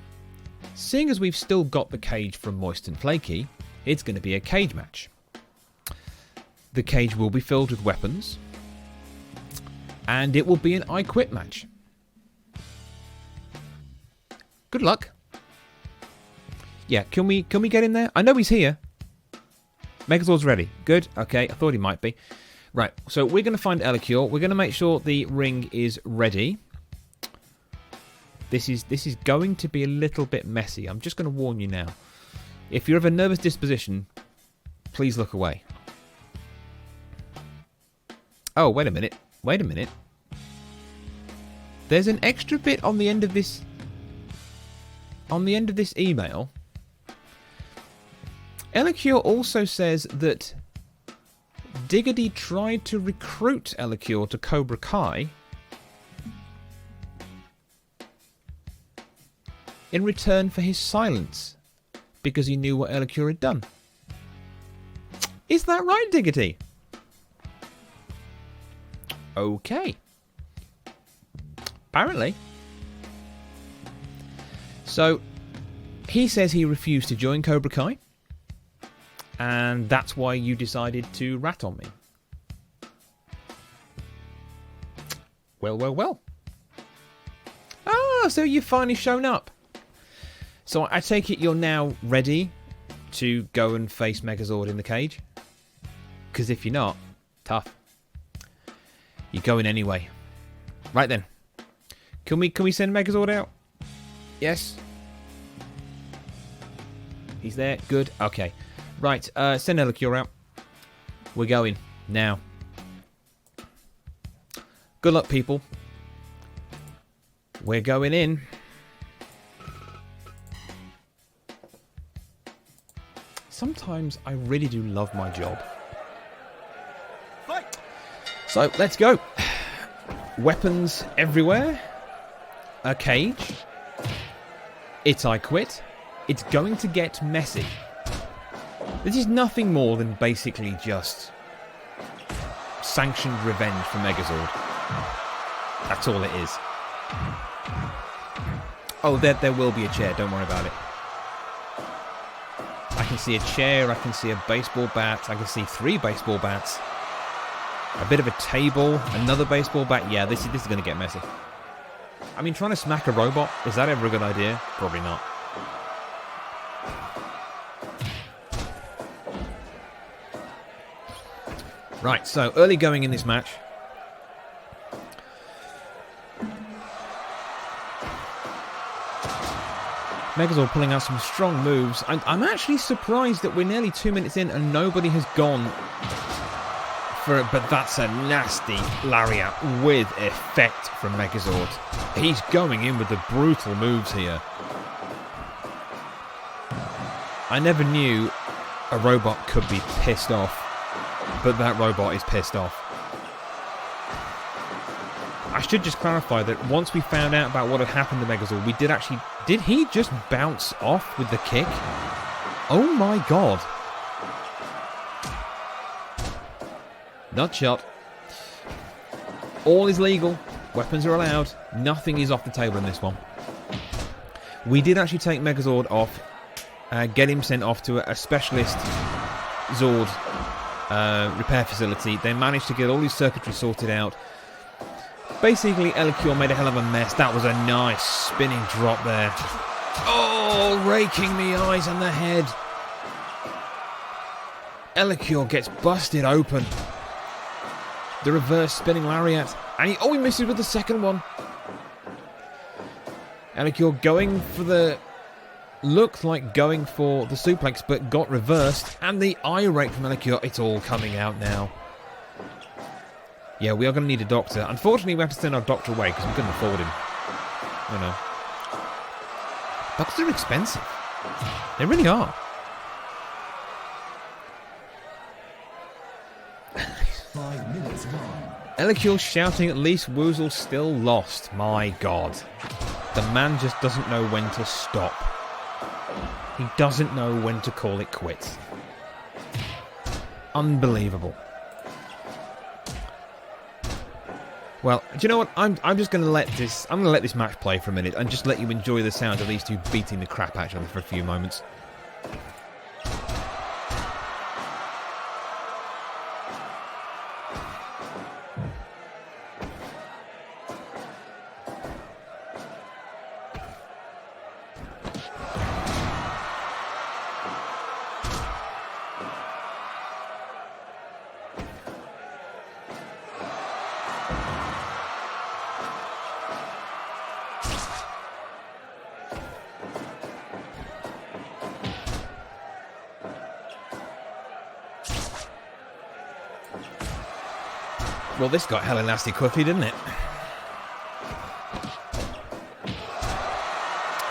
Seeing as we've still got the cage from Moist and Flaky, it's going to be a cage match. The cage will be filled with weapons, and it will be an I Quit match. Good luck. Yeah, can we get in there? I know he's here. Megazord's ready. Good. Okay, I thought he might be. Right, so we're going to find Elicure. We're going to make sure the ring is ready. This is going to be a little bit messy. I'm just going to warn you now. If you're of a nervous disposition, please look away. Oh, wait a minute. Wait a minute. There's an extra bit on the end of this... On the end of this email. Elicure also says that Diggity tried to recruit Elicure to Cobra Kai in return for his silence because he knew what Elicure had done. Is that right, Diggity? Okay. Apparently. So, he says he refused to join Cobra Kai, and that's why you decided to rat on me. Well, well, well. Ah, so you've finally shown up. So I take it you're now ready to go and face Megazord in the cage? Because if you're not, tough. You're going anyway. Right then. Can we send Megazord out? Yes. He's there. Good. Okay. Right. Send Elicure out. We're going now. Good luck, people. We're going in. Sometimes I really do love my job. Fight. So let's go. Weapons everywhere. A cage. It's I Quit. It's going to get messy. This is nothing more than basically just sanctioned revenge for Megazord. That's all it is. Oh, there will be a chair. Don't worry about it. I can see a chair. I can see a baseball bat. I can see 3 baseball bats. A bit of a table. Another baseball bat. Yeah, this is going to get messy. I mean, trying to smack a robot, is that ever a good idea? Probably not. Right, so early going in this match. Megazord pulling out some strong moves. I'm actually surprised that we're nearly 2 minutes in and nobody has gone for it, but that's a nasty lariat with effect from Megazord. He's going in with the brutal moves here. I never knew a robot could be pissed off, but that robot is pissed off. I should just clarify that once we found out about what had happened to Megazord, we did actually... Did he just bounce off with the kick? Oh my god. Nut shot. All is legal. Weapons are allowed. Nothing is off the table in this one. We did actually take Megazord off. Get him sent off to a specialist Zord repair facility. They managed to get all his circuitry sorted out. Basically, Elicure made a hell of a mess. That was a nice spinning drop there. Oh, raking the eyes and the head. Elicure gets busted open. The reverse spinning lariat. And he misses with the second one. Ellicure going for the... Looked like going for the suplex, but got reversed. And the eye rake from Ellicure. It's all coming out now. Yeah, we are going to need a doctor. Unfortunately, we have to send our doctor away because we couldn't afford him. You know. Doctors are expensive. They really are. 5 minutes gone. Ellicure shouting at least Woozle still lost. My God. The man just doesn't know when to stop. He doesn't know when to call it quits. Unbelievable. Well, do you know what? I'm just going to let this match play for a minute and just let you enjoy the sound of these two beating the crap out of each other for a few moments. Well, this got hella nasty quickly, didn't it?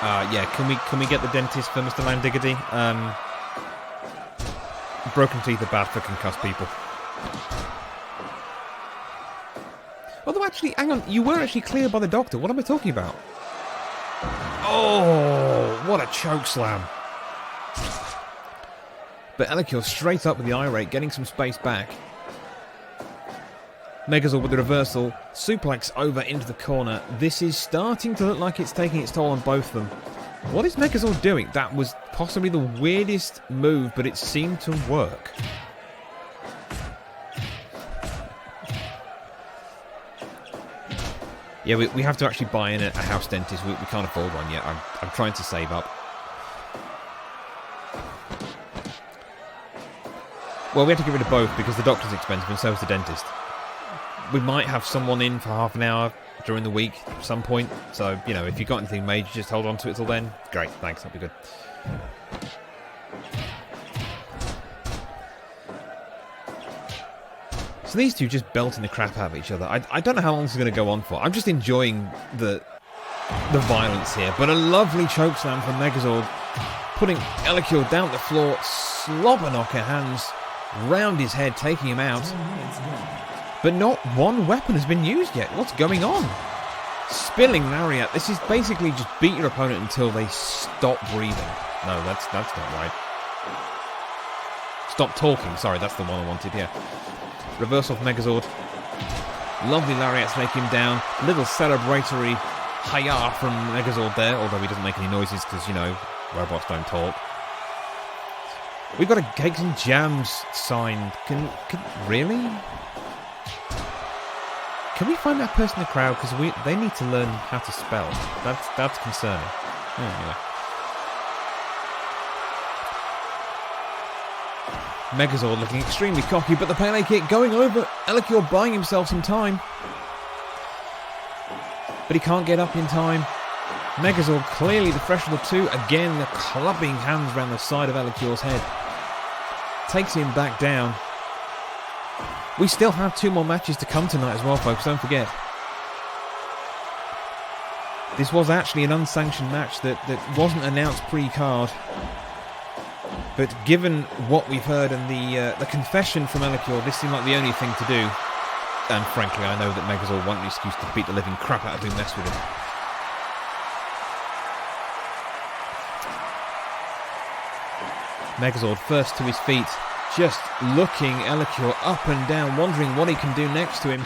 Yeah, can we get the dentist for Mr. Landiggity? Broken teeth are bad for concussed people. Although actually, hang on, you were actually cleared by the doctor. What am I talking about? Oh, what a choke slam. But Ellicure straight up with the eye rake, getting some space back. Megazord with the reversal, suplex over into the corner. This is starting to look like it's taking its toll on both of them. What is Megazord doing? That was possibly the weirdest move, but it seemed to work. Yeah, we have to actually buy in a house dentist. We can't afford one yet. I'm trying to save up. Well, we have to get rid of both because the doctor's expensive and so is the dentist. We might have someone in for half an hour during the week at some point. So, you know, if you've got anything major, just hold on to it till then. Great, thanks, that'll be good. So these two just belting the crap out of each other. I don't know how long this is going to go on for. I'm just enjoying the violence here. But a lovely chokeslam from Megazord, putting Ellicure down the floor, slobber knocker hands round his head, taking him out. But not one weapon has been used yet. What's going on? Spilling lariat. This is basically just beat your opponent until they stop breathing. No, that's not right. Stop talking. Sorry, that's the one I wanted, yeah. Reversal from Megazord. Lovely lariats make him down. Little celebratory hi-ya from Megazord there, although he doesn't make any noises because, you know, robots don't talk. We've got a Cakes and Jams signed. Really? Can we find that person in the crowd? Because they need to learn how to spell. That's concerning. Anyway. Megazord looking extremely cocky, but the Pele kick going over. Ellicure buying himself some time. But he can't get up in time. Megazord clearly the fresher of the two. Again, the clubbing hands around the side of Ellicure's head. Takes him back down. We still have 2 more matches to come tonight as well, folks, don't forget. This was actually an unsanctioned match that wasn't announced pre-card. But given what we've heard and the confession from Ellicure, this seemed like the only thing to do. And frankly, I know that Megazord want an excuse to beat the living crap out of who messed with him. Megazord first to his feet, just looking Ellicure up and down, wondering what he can do next to him.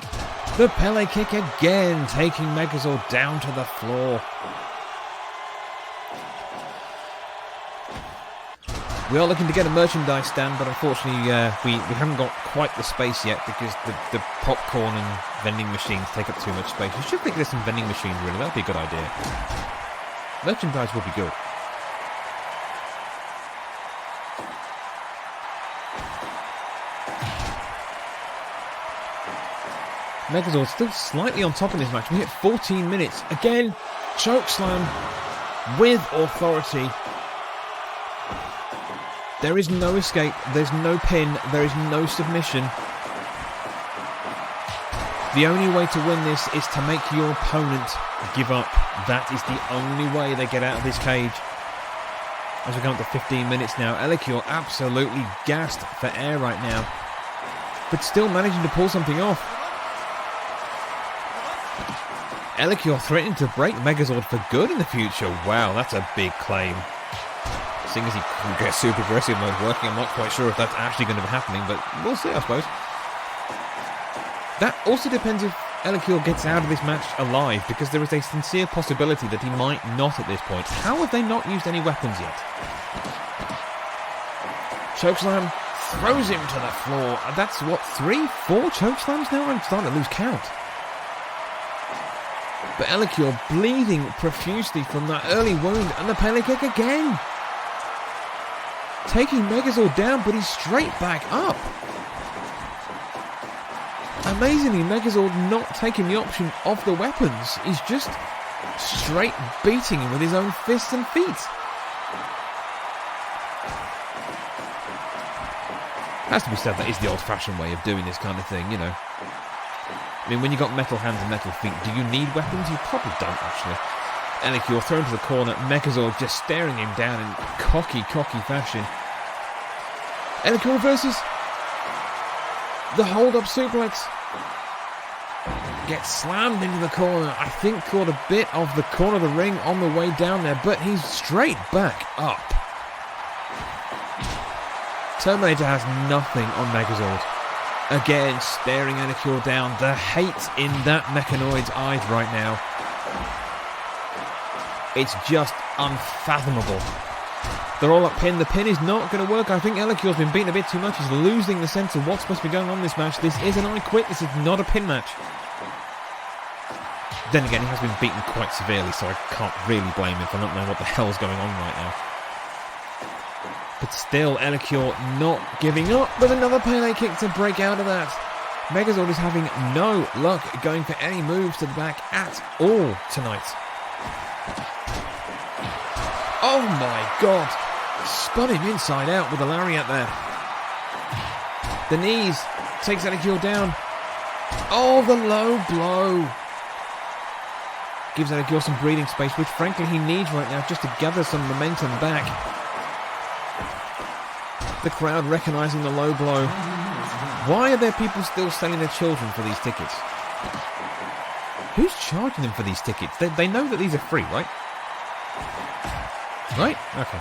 The Pele kick again, taking Megazord down to the floor. We are looking to get a merchandise stand, but unfortunately we haven't got quite the space yet because the popcorn and vending machines take up too much space. We should think there's some vending machines, really. That would be a good idea. Merchandise would be good. Megazord still slightly on top in this match. We hit 14 minutes. Again, chokeslam with authority. There is no escape. There's no pin. There is no submission. The only way to win this is to make your opponent give up. That is the only way they get out of this cage. As we come up to 15 minutes now, Elikior absolutely gassed for air right now, but still managing to pull something off. Elikior threatening to break Megazord for good in the future. Wow, that's a big claim. Seeing as he can get super aggressive mode working, I'm not quite sure if that's actually going to be happening, but we'll see, I suppose. That also depends if Elikior gets out of this match alive, because there is a sincere possibility that he might not at this point. How have they not used any weapons yet? Chokeslam throws him to the floor. That's what, 3, 4 chokeslams now? I'm starting to lose count. But Elikior bleeding profusely from that early wound, and the Pele kick again. Taking Megazord down, but he's straight back up. Amazingly, Megazord not taking the option of the weapons. He's just straight beating him with his own fists and feet. Has to be said, that is the old-fashioned way of doing this kind of thing, you know. I mean, when you've got metal hands and metal feet, do you need weapons? You probably don't, actually. Elikior thrown to the corner, Megazord just staring him down in cocky fashion. Elikior versus the hold-up suplex. Gets slammed into the corner. I think caught a bit of the corner of the ring on the way down there, but he's straight back up. Terminator has nothing on Megazord. Again, staring Elikior down. The hate in that Mechanoid's eyes right now. It's just unfathomable. They're all up pin. The pin is not going to work. I think Elikior's been beaten a bit too much. He's losing the sense of what's supposed to be going on in this match. This is an I quit. This is not a pin match. Then again, he has been beaten quite severely, so I can't really blame him for not knowing what the hell's going on right now. But still, Elikior not giving up with another Pele kick to break out of that. Megazord is having no luck going for any moves to the back at all tonight. Oh my god! Spun him inside out with a lariat there. The knees takes Elikior down. Oh, the low blow. Gives Elikior some breathing space, which frankly he needs right now just to gather some momentum back. The crowd recognising the low blow. Why are there people still selling their children for these tickets? Who's charging them for these tickets? They know that these are free, right? Right? Okay.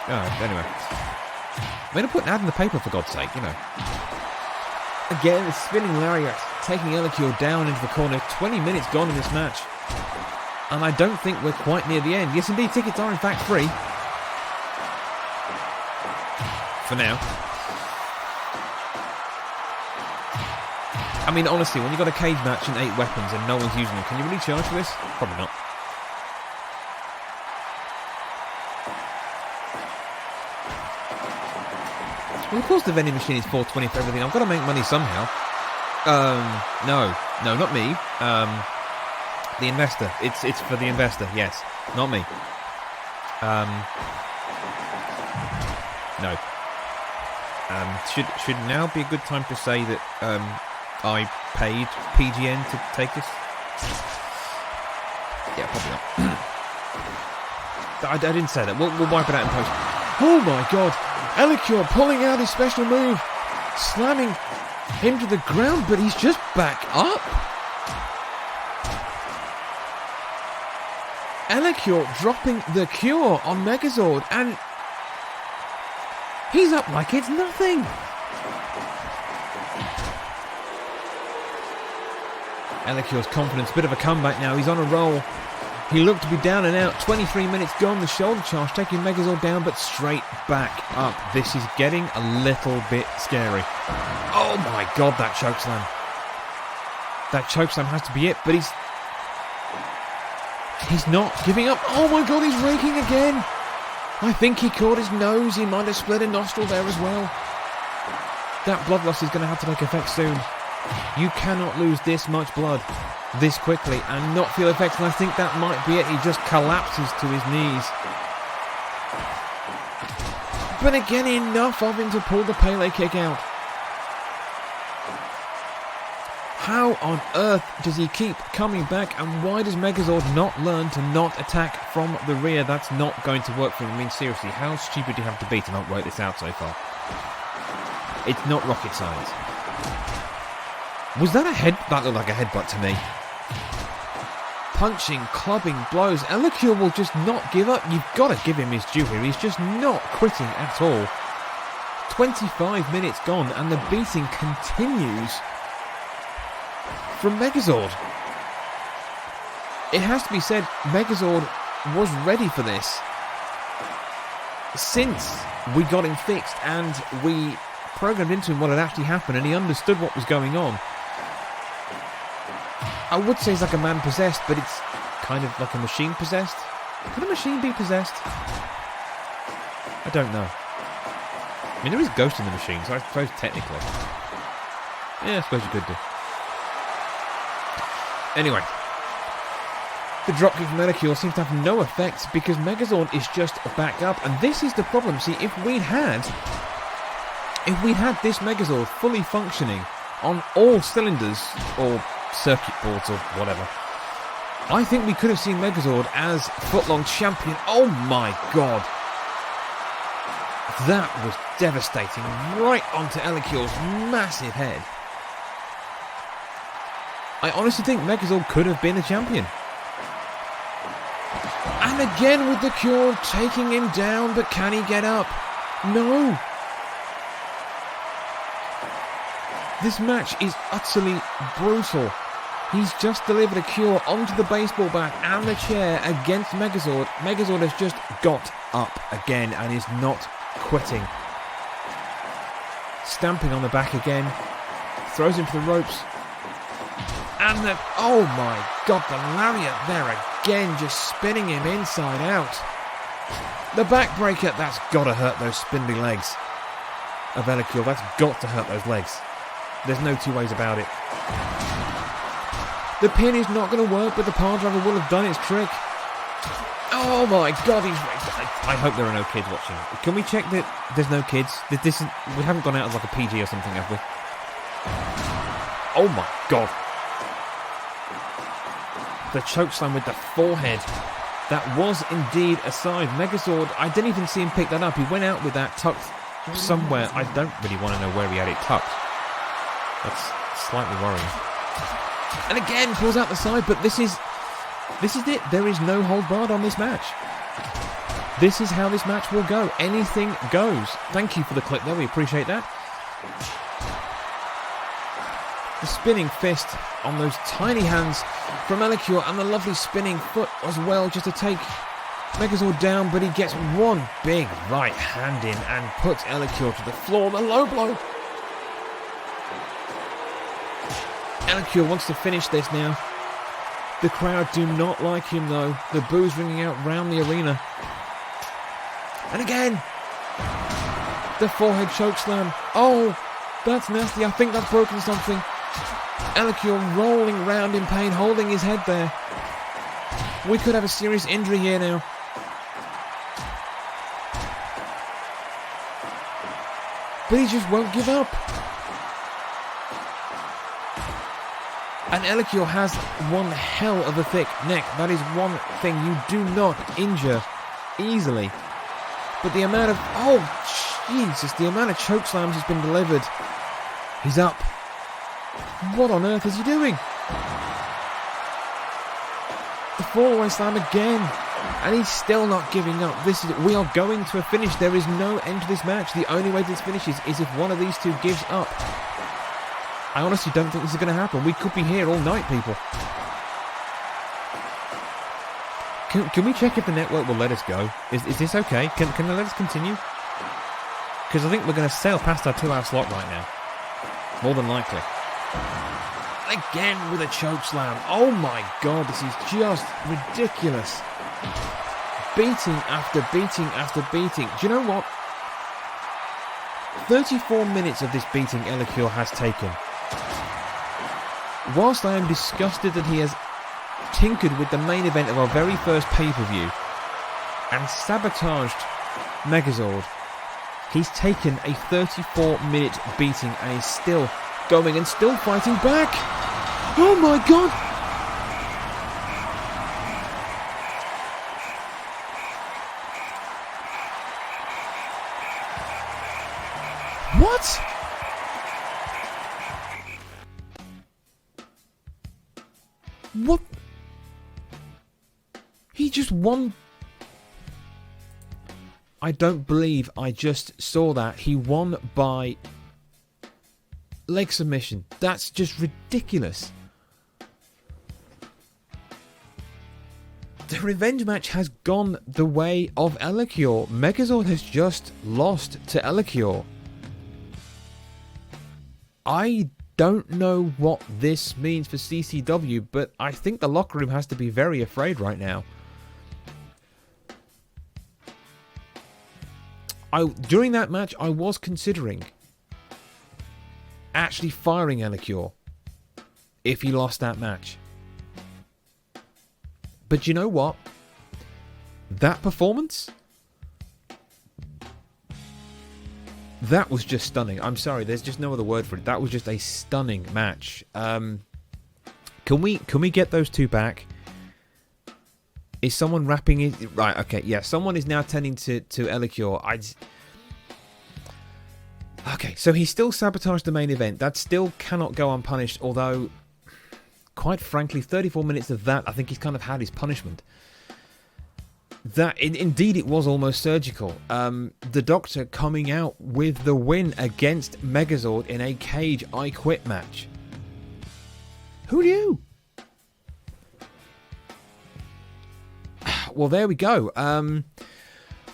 Alright, anyway. I'm going to put an ad in the paper, for God's sake, you know. Again, the spinning lariat, taking Elikior down into the corner. 20 minutes gone in this match. And I don't think we're quite near the end. Yes, indeed, tickets are in fact free. For now. I mean, honestly, when you've got a cage match and 8 weapons and no one's using them, can you really charge for this? Probably not. Well, of course the vending machine is $4.20 for everything. I've got to make money somehow. No, not me. The investor. It's for the investor. Yes, not me. No. Should now be a good time to say that I paid PGN to take this? Yeah, probably not. I didn't say that. We'll wipe it out in post. Oh my god! Elikior pulling out his special move, slamming him to the ground, but he's just back up. Elikior dropping the cure on Megazord, and he's up like it's nothing. Elikior's confidence, bit of a comeback now. He's on a roll. He looked to be down and out. 23 minutes gone. The shoulder charge taking Megazord down, but straight back up. This is getting a little bit scary. Oh my god, that chokeslam. That chokeslam has to be it, but he's not giving up. Oh my god, he's raking again. I think he caught his nose. He might have split a nostril there as well. That blood loss is going to have to take effect soon. You cannot lose this much blood this quickly and not feel effects, and I think that might be it. He just collapses to his knees. But again, enough of him to pull the Pele kick out. How on earth does he keep coming back, and why does Megazord not learn to not attack from the rear? That's not going to work for him. I mean, seriously, how stupid do you have to be to not work this out so far? It's not rocket science. Was that a head? That looked like a headbutt to me. Punching, clubbing, blows. Elikure will just not give up. You've got to give him his due here. He's just not quitting at all. 25 minutes gone, and the beating continues from Megazord. It has to be said, Megazord was ready for this. Since we got him fixed and we programmed into him what had actually happened and he understood what was going on. I would say it's like a man possessed, but it's kind of like a machine possessed. Could a machine be possessed? I don't know. I mean, there is ghost in the machine, so I suppose technically. Yeah, I suppose you could do. Anyway, the dropkick from Elikure seems to have no effect because Megazord is just back up, and this is the problem. See, if we'd had this Megazord fully functioning on all cylinders or circuit boards or whatever, I think we could have seen Megazord as footlong champion. Oh my god, that was devastating, right onto Elikure's massive head. I honestly think Megazord could have been the champion. And again with the cure, taking him down, but can he get up? No. This match is utterly brutal. He's just delivered a cure onto the baseball bat and the chair against Megazord. Megazord has just got up again and is not quitting. Stamping on the back again. Throws him to the ropes. And then, oh my god, the lariat there again, just spinning him inside out. The backbreaker, that's got to hurt those spindly legs of Elikure. That's got to hurt those legs. There's no two ways about it. The pin is not going to work, but the pile driver will have done its trick. Oh my god, I hope there are no kids watching. Can we check that there's no kids? We haven't gone out as like a PG or something, have we? Oh my god. The chokeslam with the forehead. That was indeed a side. Megazord, I didn't even see him pick that up. He went out with that tucked somewhere. I don't really want to know where he had it tucked. That's slightly worrying. And again, pulls out the side, but this is it. There is no hold barred on this match. This is how this match will go. Anything goes. Thank you for the clip there. We appreciate that. The spinning fist on those tiny hands from Elikure and the lovely spinning foot as well, just to take Megazord down, but he gets one big right hand in and puts Elikure to the floor. The low blow. Elikure wants to finish this now. The crowd do not like him though. The boos ringing out round the arena. And again, the forehead chokeslam. Oh, that's nasty. I think that's broken something. Elikure rolling round in pain, holding his head there. We could have a serious injury here now. But he just won't give up. And Elikure has one hell of a thick neck. That is one thing you do not injure easily. But the amount of... oh, Jesus. The amount of chokeslams has been delivered. He's up. What on earth is he doing? The fall-away slam again. And he's still not giving up. We are going to a finish. There is no end to this match. The only way this finishes is if one of these two gives up. I honestly don't think this is going to happen. We could be here all night, people. Can we check if the network will let us go? Is this okay? Can they let us continue? Because I think we're going to sail past our 2-hour slot right now. More than likely. Again with a chokeslam. Oh my god, this is just ridiculous. Beating after beating after beating. Do you know what? 34 minutes of this beating Elikure has taken. whilst I am disgusted that he has tinkered with the main event of our very first pay-per-view and sabotaged Megazord, he's taken a 34-minute beating and is still going and still fighting back. Oh my god! What? What? He just won. I don't believe I just saw that. He won by leg submission. That's just ridiculous. The revenge match has gone the way of Elicure. Megazord has just lost to Elicure. I don't know what this means for CCW, but I think the locker room has to be very afraid right now. During that match, I was considering actually firing Elicure if he lost that match. But you know what? That performance? That was just stunning. I'm sorry, there's just no other word for it. That was just a stunning match. Can we get those two back? Is someone wrapping it? Right, okay, yeah. Someone is now tending to Elicure. Okay, so he still sabotaged the main event. That still cannot go unpunished, although, quite frankly, 34 minutes of that, I think he's kind of had his punishment. Indeed, it was almost surgical. The Doctor coming out with the win against Megazord in a cage I Quit match. Who knew? Well, there we go.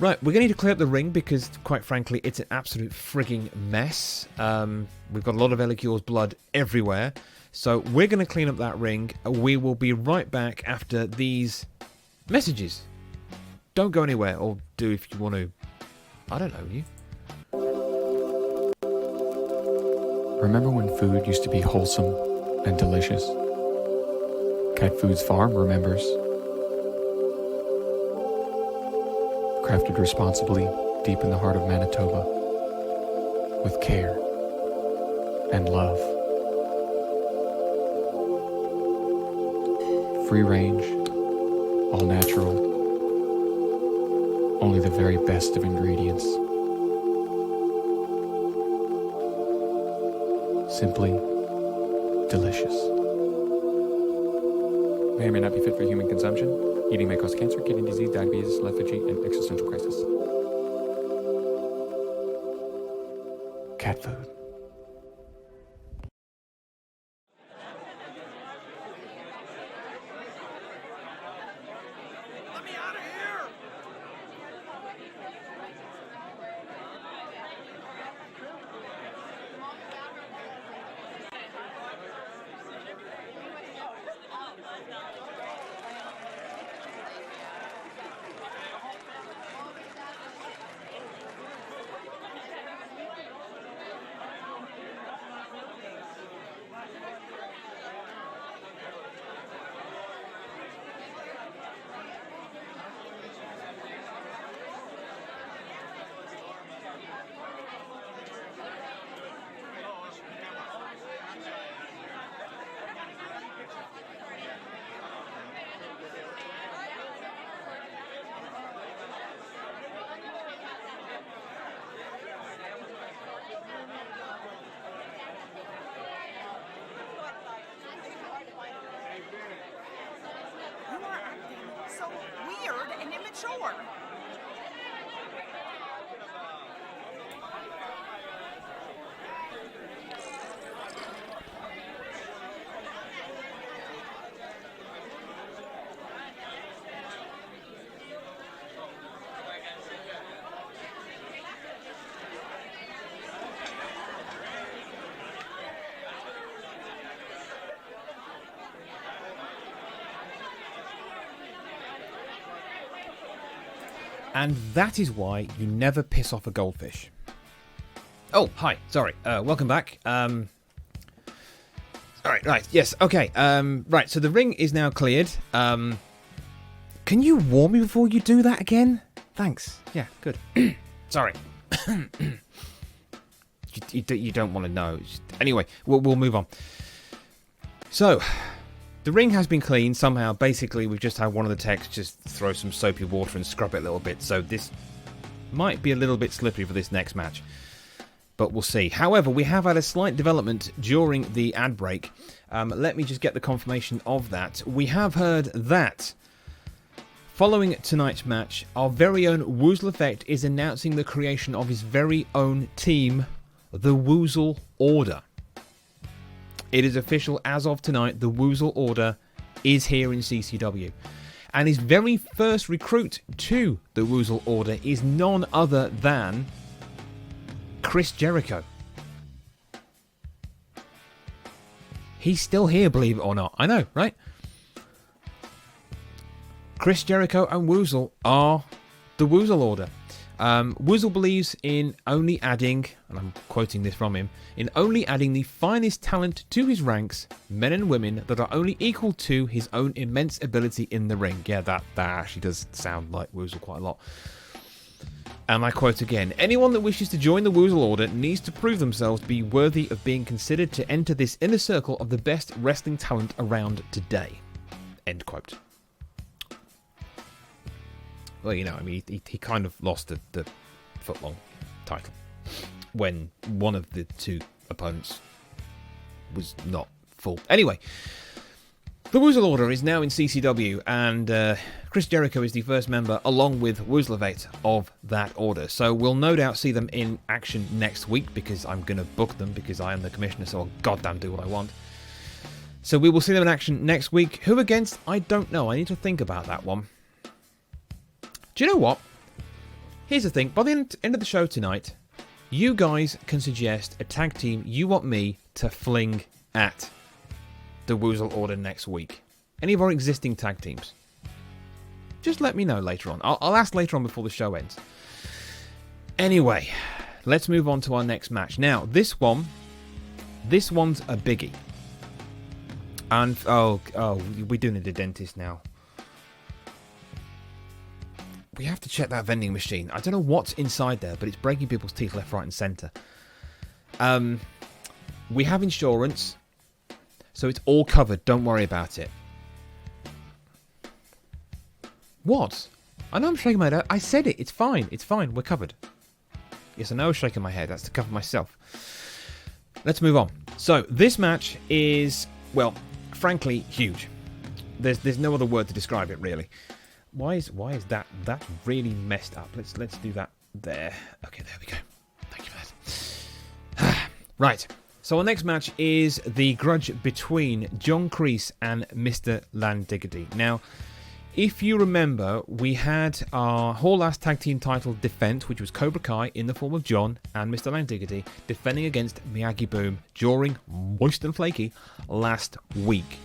Right, we're going to need to clear up the ring because, quite frankly, it's an absolute frigging mess. We've got a lot of Elicure's blood everywhere. So we're going to clean up that ring. We will be right back after these messages. Don't go anywhere, or do if you want to. I don't know you. Remember when food used to be wholesome and delicious? CatFood's farm remembers. Crafted responsibly deep in the heart of Manitoba, with care and love. Free range, all natural, only the very best of ingredients. Simply delicious. May or may not be fit for human consumption. Eating may cause cancer, kidney disease, diabetes, lethargy, and existential crisis. Cat food. Let me out of here! You are acting so weird and immature. And that is why you never piss off a goldfish. Oh, hi. Sorry. Welcome back. Right. Yes. Okay. Right. So the ring is now cleared. Can you warn me before you do that again? Thanks. Yeah. Good. Sorry. you don't want to know. Anyway, we'll move on. So, the ring has been cleaned somehow. Basically, we've just had one of the techs just throw some soapy water and scrub it a little bit. So this might be a little bit slippery for this next match. But we'll see. However, we have had a slight development during the ad break. Let me just get the confirmation of that. We have heard that following tonight's match, our very own Woozle Effect is announcing the creation of his very own team, the Woozle Order. It is official as of tonight, the Woozle Order is here in CCW. And his very first recruit to the Woozle Order is none other than Chris Jericho. He's still here, believe it or not. I know, right? Chris Jericho and Woozle are the Woozle Order. Woozle believes in only adding, and I'm quoting this from him, in only adding the finest talent to his ranks, men and women that are only equal to his own immense ability in the ring. Yeah, that actually does sound like Woozle quite a lot. And I quote again, anyone that wishes to join the Woozle Order needs to prove themselves to be worthy of being considered to enter this inner circle of the best wrestling talent around today. End quote. Well, you know, I mean, he kind of lost the footlong title when one of the two opponents was not full. Anyway, the Woozle Order is now in CCW, and Chris Jericho is the first member, along with Woozlevate, of that order. So we'll no doubt see them in action next week, because I'm going to book them, because I am the commissioner, so I'll goddamn do what I want. So we will see them in action next week. Who against? I don't know. I need to think about that one. Do you know what? Here's the thing. By the end of the show tonight, you guys can suggest a tag team you want me to fling at the Woozle Order next week. Any of our existing tag teams. Just let me know later on. I'll ask later on before the show ends. Anyway, let's move on to our next match. Now, this one's a biggie. And, oh, we do need a dentist now. We have to check that vending machine. I don't know what's inside there, but it's breaking people's teeth left, right, and centre. We have insurance, so it's all covered. Don't worry about it. What? I know I'm shaking my head. I said it. It's fine. It's fine. We're covered. Yes, I know I was shaking my head. That's to cover myself. Let's move on. So, this match is, well, frankly, huge. There's no other word to describe it, really. Why is that? That's really messed up. Let's do that there. Okay, there we go. Thank you for that. Right. So our next match is the grudge between John Kreese and Mr. Landiggity. Now, if you remember, we had our whole last tag team title defense, which was Cobra Kai in the form of John and Mr. Landiggity defending against Miyagi Boom during Moist and Flaky last week.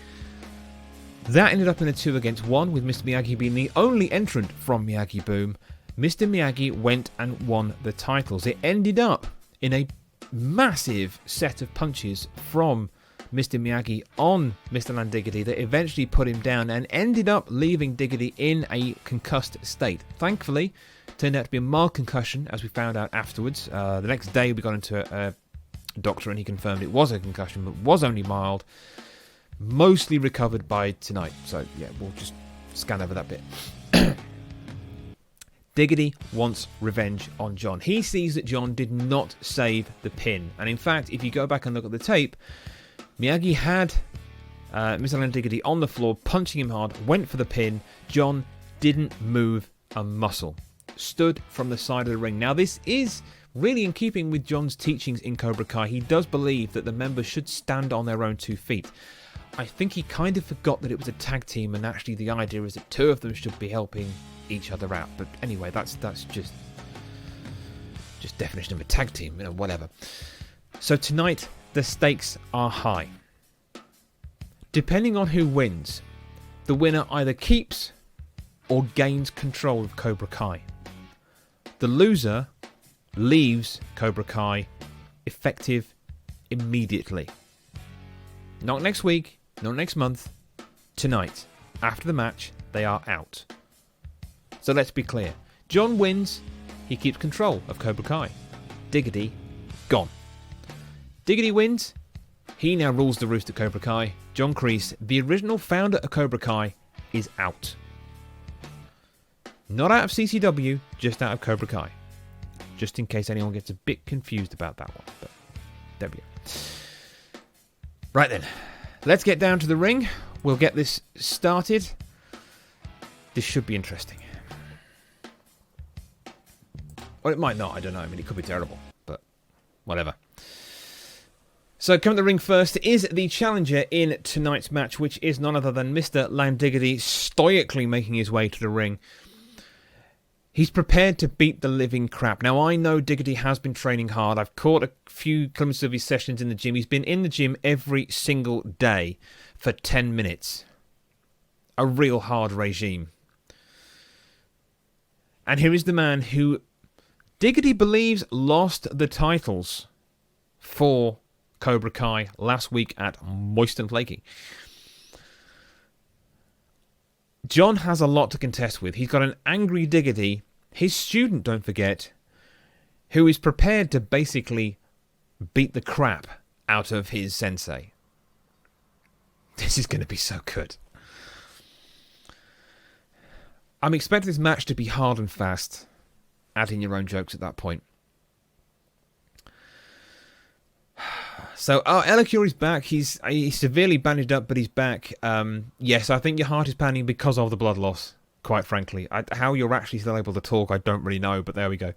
That ended up in a 2-against-1, with Mr. Miyagi being the only entrant from Miyagi Boom. Mr. Miyagi went and won the titles. It ended up in a massive set of punches from Mr. Miyagi on Mr. Landiggity that eventually put him down and ended up leaving Diggity in a concussed state. Thankfully, it turned out to be a mild concussion, as we found out afterwards. The next day we got into a doctor and he confirmed it was a concussion, but was only mild. Mostly recovered by tonight. So, yeah, we'll just scan over that bit. Diggity wants revenge on John. He sees that John did not save the pin. And in fact, if you go back and look at the tape, Miyagi had Mr. Landiggity on the floor, punching him hard, went for the pin. John didn't move a muscle. Stood from the side of the ring. Now, this is really in keeping with John's teachings in Cobra Kai. He does believe that the members should stand on their own 2 feet. I think he kind of forgot that it was a tag team, and actually the idea is that 2 of them should be helping each other out. But anyway, that's just definition of a tag team, you know, whatever. So tonight, the stakes are high. Depending on who wins, the winner either keeps or gains control of Cobra Kai. The loser leaves Cobra Kai effective immediately. Not next week, not next month. Tonight. After the match, they are out. So let's be clear. John wins. He keeps control of Cobra Kai. Diggity, gone. Diggity wins. He now rules the roost at Cobra Kai. John Kreese, the original founder of Cobra Kai, is out. Not out of CCW, just out of Cobra Kai. Just in case anyone gets a bit confused about that one. But there we go. Right then. Let's get down to the ring. We'll get this started. This should be interesting. Or it might not, I don't know. I mean, it could be terrible. But whatever. So coming to the ring first is the challenger in tonight's match, which is none other than Mr. Lamb Diggity, stoically making his way to the ring. He's prepared to beat the living crap. Now, I know Diggity has been training hard. I've caught a few glimpses of his sessions in the gym. He's been in the gym every single day for 10 minutes. A real hard regime. And here is the man who Diggity believes lost the titles for Cobra Kai last week at Moist and Flaky. John has a lot to contest with. He's got an angry Diggity, his student, don't forget, who is prepared to basically beat the crap out of his sensei. This is going to be so good. I'm expecting this match to be hard and fast. Add in your own jokes at that point. So, Elikuri's back. He's severely bandaged up, but he's back. Yes, I think your heart is pounding because of the blood loss, quite frankly. How you're actually still able to talk, I don't really know, but there we go.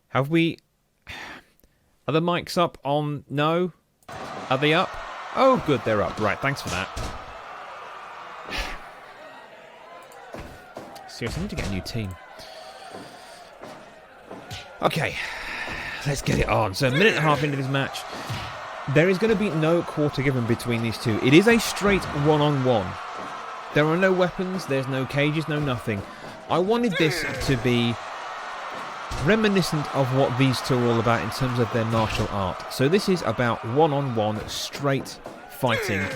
Have we... Are the mics up on... No? Are they up? Oh, good, they're up. Right, thanks for that. Seriously, I need to get a new team. Okay. Let's get it on. So, a minute and a half into this match. There is going to be no quarter given between these two. It is a straight one-on-one. There are no weapons, there's no cages, no nothing. I wanted this to be reminiscent of what these two are all about in terms of their martial art. So this is about one-on-one, straight fighting.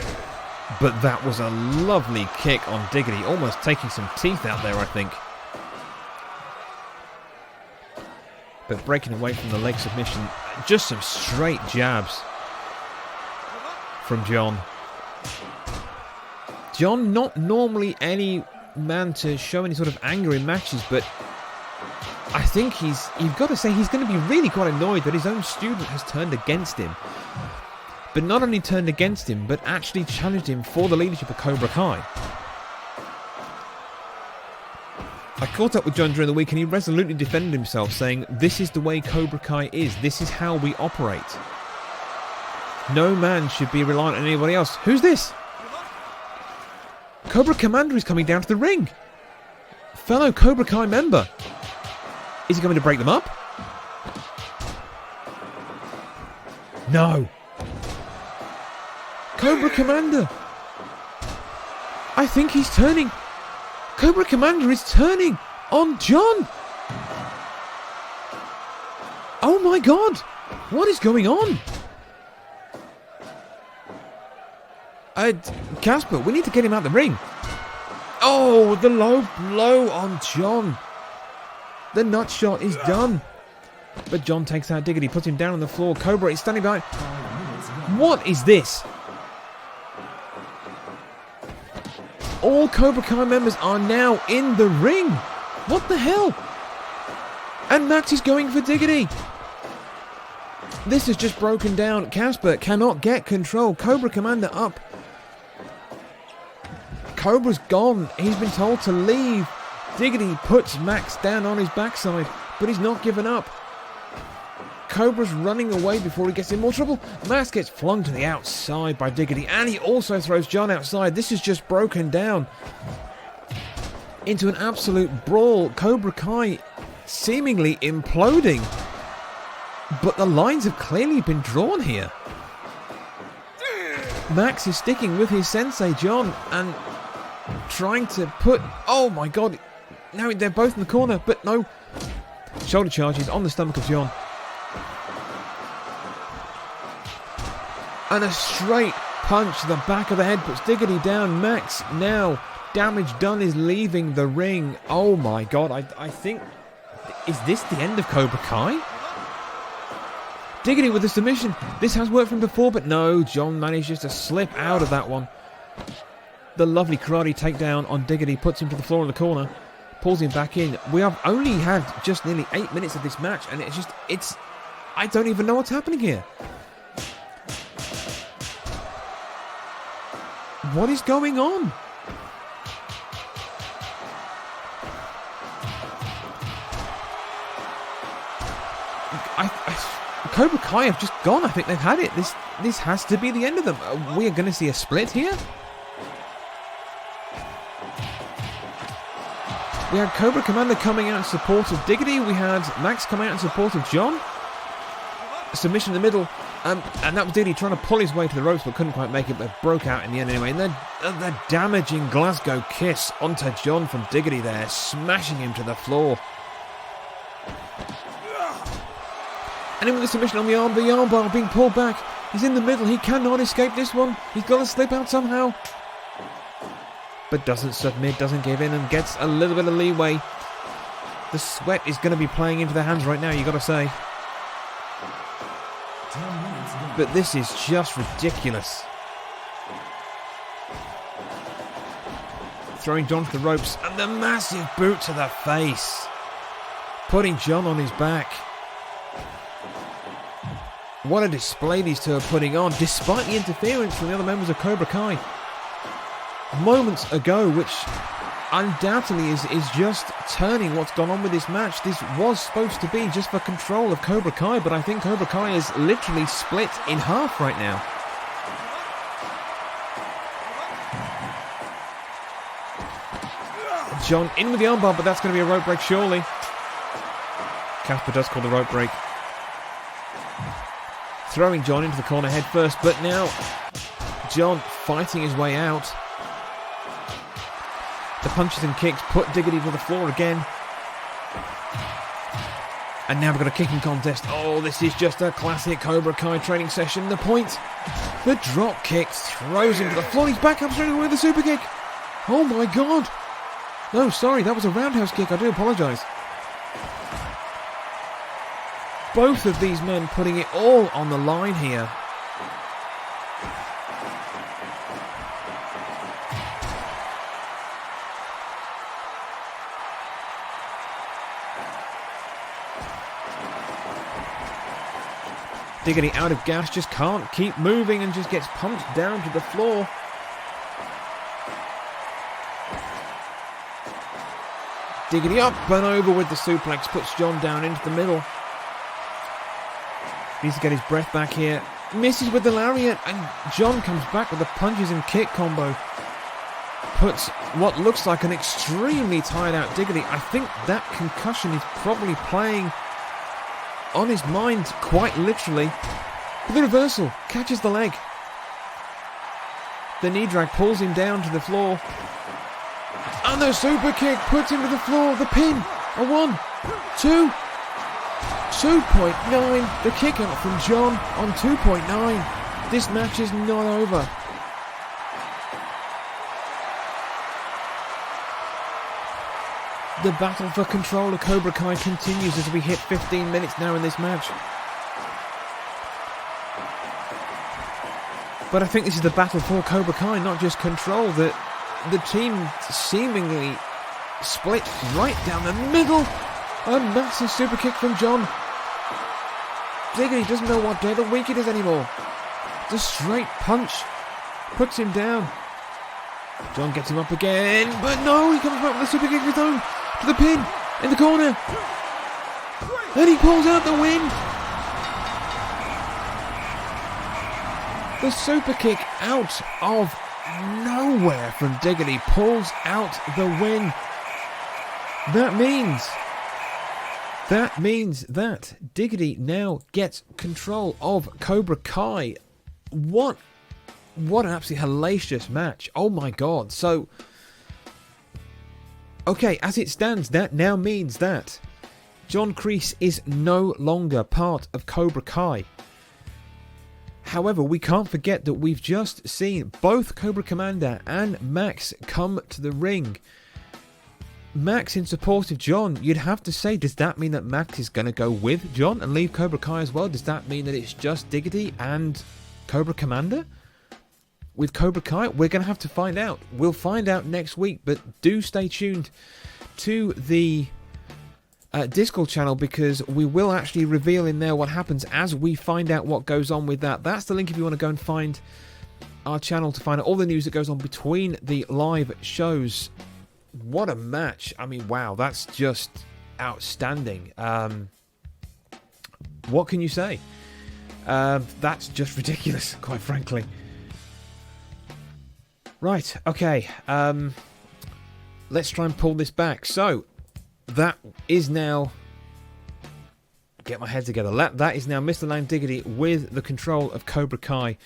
But that was a lovely kick on Diggity, almost taking some teeth out there, I think. But breaking away from the leg submission. Just some straight jabs from John. John, not normally any man to show any sort of anger in matches, but I think you've got to say, he's going to be really quite annoyed that his own student has turned against him. But not only turned against him, but actually challenged him for the leadership of Cobra Kai. I caught up with John during the week and he resolutely defended himself, saying, this is the way Cobra Kai is. This is how we operate. No man should be reliant on anybody else. Who's this? Cobra Commander is coming down to the ring. Fellow Cobra Kai member. Is he going to break them up? No. Cobra Commander. I think he's turning. Cobra Commander is turning on John. Oh my God. What is going on? Casper, we need to get him out the ring. Oh, the low blow on John. The nut shot is done. But John takes out Diggity, puts him down on the floor. Cobra is standing behind. What is this? All Cobra Kai members are now in the ring. What the hell? And Max is going for Diggity. This has just broken down. Casper cannot get control. Cobra Commander up. Cobra's gone. He's been told to leave. Diggity puts Max down on his backside, but he's not given up. Cobra's running away before he gets in more trouble. Max gets flung to the outside by Diggity, and he also throws John outside. This is just broken down into an absolute brawl. Cobra Kai seemingly imploding, but the lines have clearly been drawn here. Max is sticking with his sensei, John, and trying to put... Oh my God. Now they're both in the corner, but no. Shoulder charges on the stomach of John. And a straight punch to the back of the head puts Diggity down. Max now, damage done, is leaving the ring. Oh my god, I think... Is this the end of Cobra Kai? Diggity with the submission. This has worked from before, but no, John manages to slip out of that one. The lovely karate takedown on Diggity puts him to the floor in the corner. Pulls him back in. We have only had just nearly 8 minutes of this match, and it's... I don't even know what's happening here. What is going on? Cobra Kai have just gone. I think they've had it. This has to be the end of them. We are going to see a split here. We had Cobra Commander coming out in support of Diggity. We had Max coming out in support of John. Submission in the middle. And that was Diggity trying to pull his way to the ropes, but couldn't quite make it, but broke out in the end anyway. And then the damaging Glasgow kiss onto John from Diggity there, smashing him to the floor. And in with the submission on the armbar being pulled back. He's in the middle, he cannot escape this one. He's got to slip out somehow. But doesn't submit, doesn't give in, and gets a little bit of leeway. The sweat is going to be playing into their hands right now, you got to say. But this is just ridiculous. Throwing John to the ropes, and the massive boot to the face. Putting John on his back. What a display these two are putting on, despite the interference from the other members of Cobra Kai. Moments ago, which undoubtedly is just turning what's gone on with this match. This was supposed to be just for control of Cobra Kai, but I think Cobra Kai is literally split in half right now. John in with the armbar, but that's going to be a rope break surely. Casper does call the rope break. Throwing John into the corner head first, but now John fighting his way out. The punches and kicks put Diggity to the floor again. And now we've got a kicking contest. Oh, this is just a classic Cobra Kai training session. The point, the drop kick throws him to the floor. He's back up straight away with a super kick. Oh my god. No, sorry, that was a roundhouse kick. I do apologise. Both of these men putting it all on the line here. Diggity out of gas, just can't keep moving and just gets pumped down to the floor. Diggity up and over with the suplex, puts John down into the middle. Needs to get his breath back here. Misses with the lariat, and John comes back with the punches and kick combo. Puts what looks like an extremely tired out Diggity. I think that concussion is probably playing on his mind, quite literally. But the reversal catches the leg. The knee drag pulls him down to the floor. And the super kick puts him to the floor. The pin. A 1, 2. 2.9. The kick out from John on 2.9. This match is not over. The battle for control of Cobra Kai continues as we hit 15 minutes now in this match. But I think this is the battle for Cobra Kai, not just control. The team seemingly split right down the middle. A massive super kick from John. Diggity doesn't know what day of the week it is anymore. The straight punch puts him down. John gets him up again, but no, he comes back with a super kick of his own to the pin in the corner. And he pulls out the win. The super kick out of nowhere from Diggity pulls out the win. That means that Diggity now gets control of Cobra Kai. What an absolutely hellacious match. Oh my god. So, okay, as it stands, that now means that John Kreese is no longer part of Cobra Kai. However, we can't forget that we've just seen both Cobra Commander and Max come to the ring. Max in support of John. You'd have to say, does that mean that Max is going to go with John and leave Cobra Kai as well? Does that mean that it's just Diggity and Cobra Commander? With Cobra Kai, we're going to have to find out. We'll find out next week, but do stay tuned to the Discord channel, because we will actually reveal in there what happens as we find out what goes on with that. That's the link if you want to go and find our channel to find out all the news that goes on between the live shows. What a match. I mean, wow, that's just outstanding. What can you say? That's just ridiculous, quite frankly. Right, okay. Let's try and pull this back. So, that is now... Get my head together. That is now Mr. Lang Diggity with the control of Cobra Kai.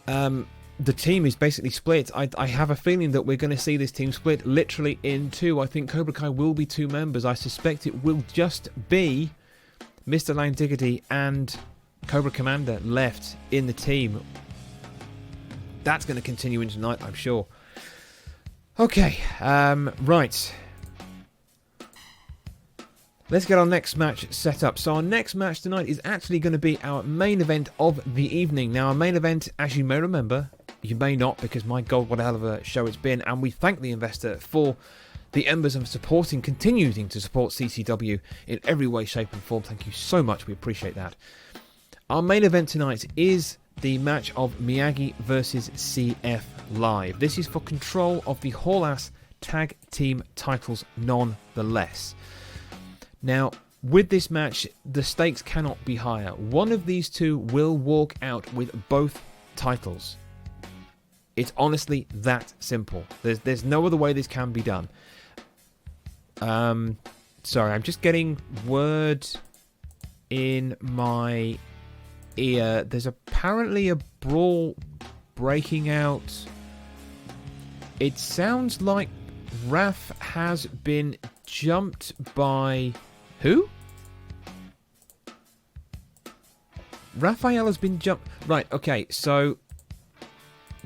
The team is basically split. I have a feeling that we're going to see this team split literally in two. I think Cobra Kai will be 2 members. I suspect it will just be Mr. Lang Diggity and Cobra Commander left in the team. That's going to continue into tonight, I'm sure. Okay, right. Let's get our next match set up. So our next match tonight is actually going to be our main event of the evening. Now, our main event, as you may remember, you may not, because my God, what a hell of a show it's been. And we thank the investor for the embers of continuing to support CCW in every way, shape and form. Thank you so much. We appreciate that. Our main event tonight is the match of Miyagi versus CF Live. This is for control of the Hall-Ass Tag Team titles nonetheless. Now, with this match, the stakes cannot be higher. One of these two will walk out with both titles. It's honestly that simple. There's no other way this can be done. Sorry, I'm just getting word in my ear. There's apparently a brawl breaking out. It sounds like Raf has been jumped by... Who? Raphael has been jumped... Right, okay, so...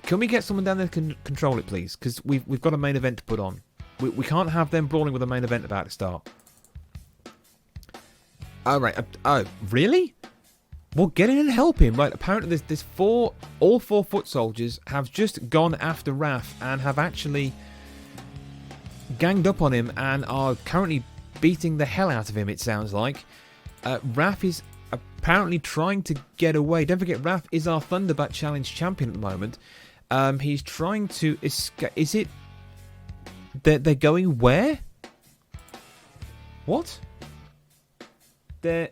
Can we get someone down there to control it, please? Because we've got a main event to put on. We can't have them brawling with a main event about to start. Oh, right. Oh, really? Well, get in and help him. Right, apparently there's all four foot soldiers have just gone after Raf and have actually ganged up on him and are currently beating the hell out of him, it sounds like. Raf is apparently trying to get away. Don't forget, Raf is our Thunderbat Challenge champion at the moment. He's trying to escape. Is it... They're going where? What? They're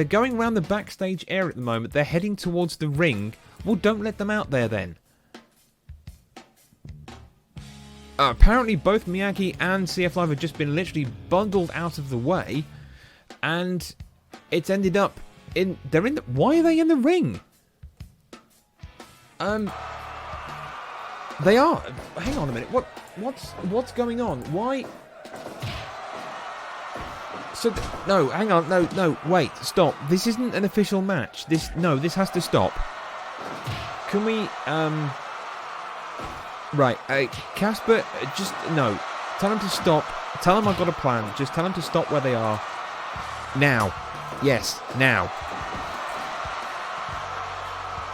going around the backstage area at the moment. They're heading towards the ring. Well, don't let them out there then. Apparently both Miyagi and CF Live have just been literally bundled out of the way, and it's ended up in... They're in the... Why are they in the ring? They are... Hang on a minute. What's going on? Why... So... No, hang on. No, wait. Stop. This isn't an official match. This has to stop. Can we... Right, Casper, just, no. Tell him to stop. Tell him I've got a plan. Just tell him to stop where they are. Now. Yes, now.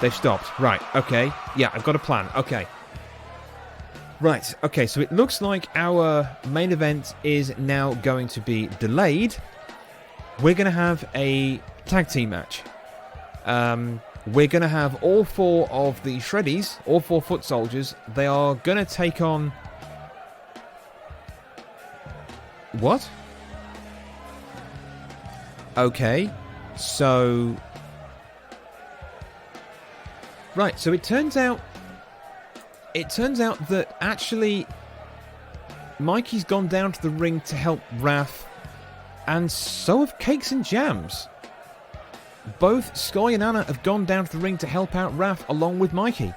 They've stopped. Right, okay. Yeah, I've got a plan. Okay. Right, okay, so it looks like our main event is now going to be delayed. We're going to have a tag team match. We're going to have all four of the Shreddies, all 4 foot soldiers. They are going to take on... What? Okay, so... Right, so it turns out that actually Mikey's gone down to the ring to help Raph, and so have Cakes and Jams. Both Sky and Anna have gone down to the ring to help out Raph along with Mikey.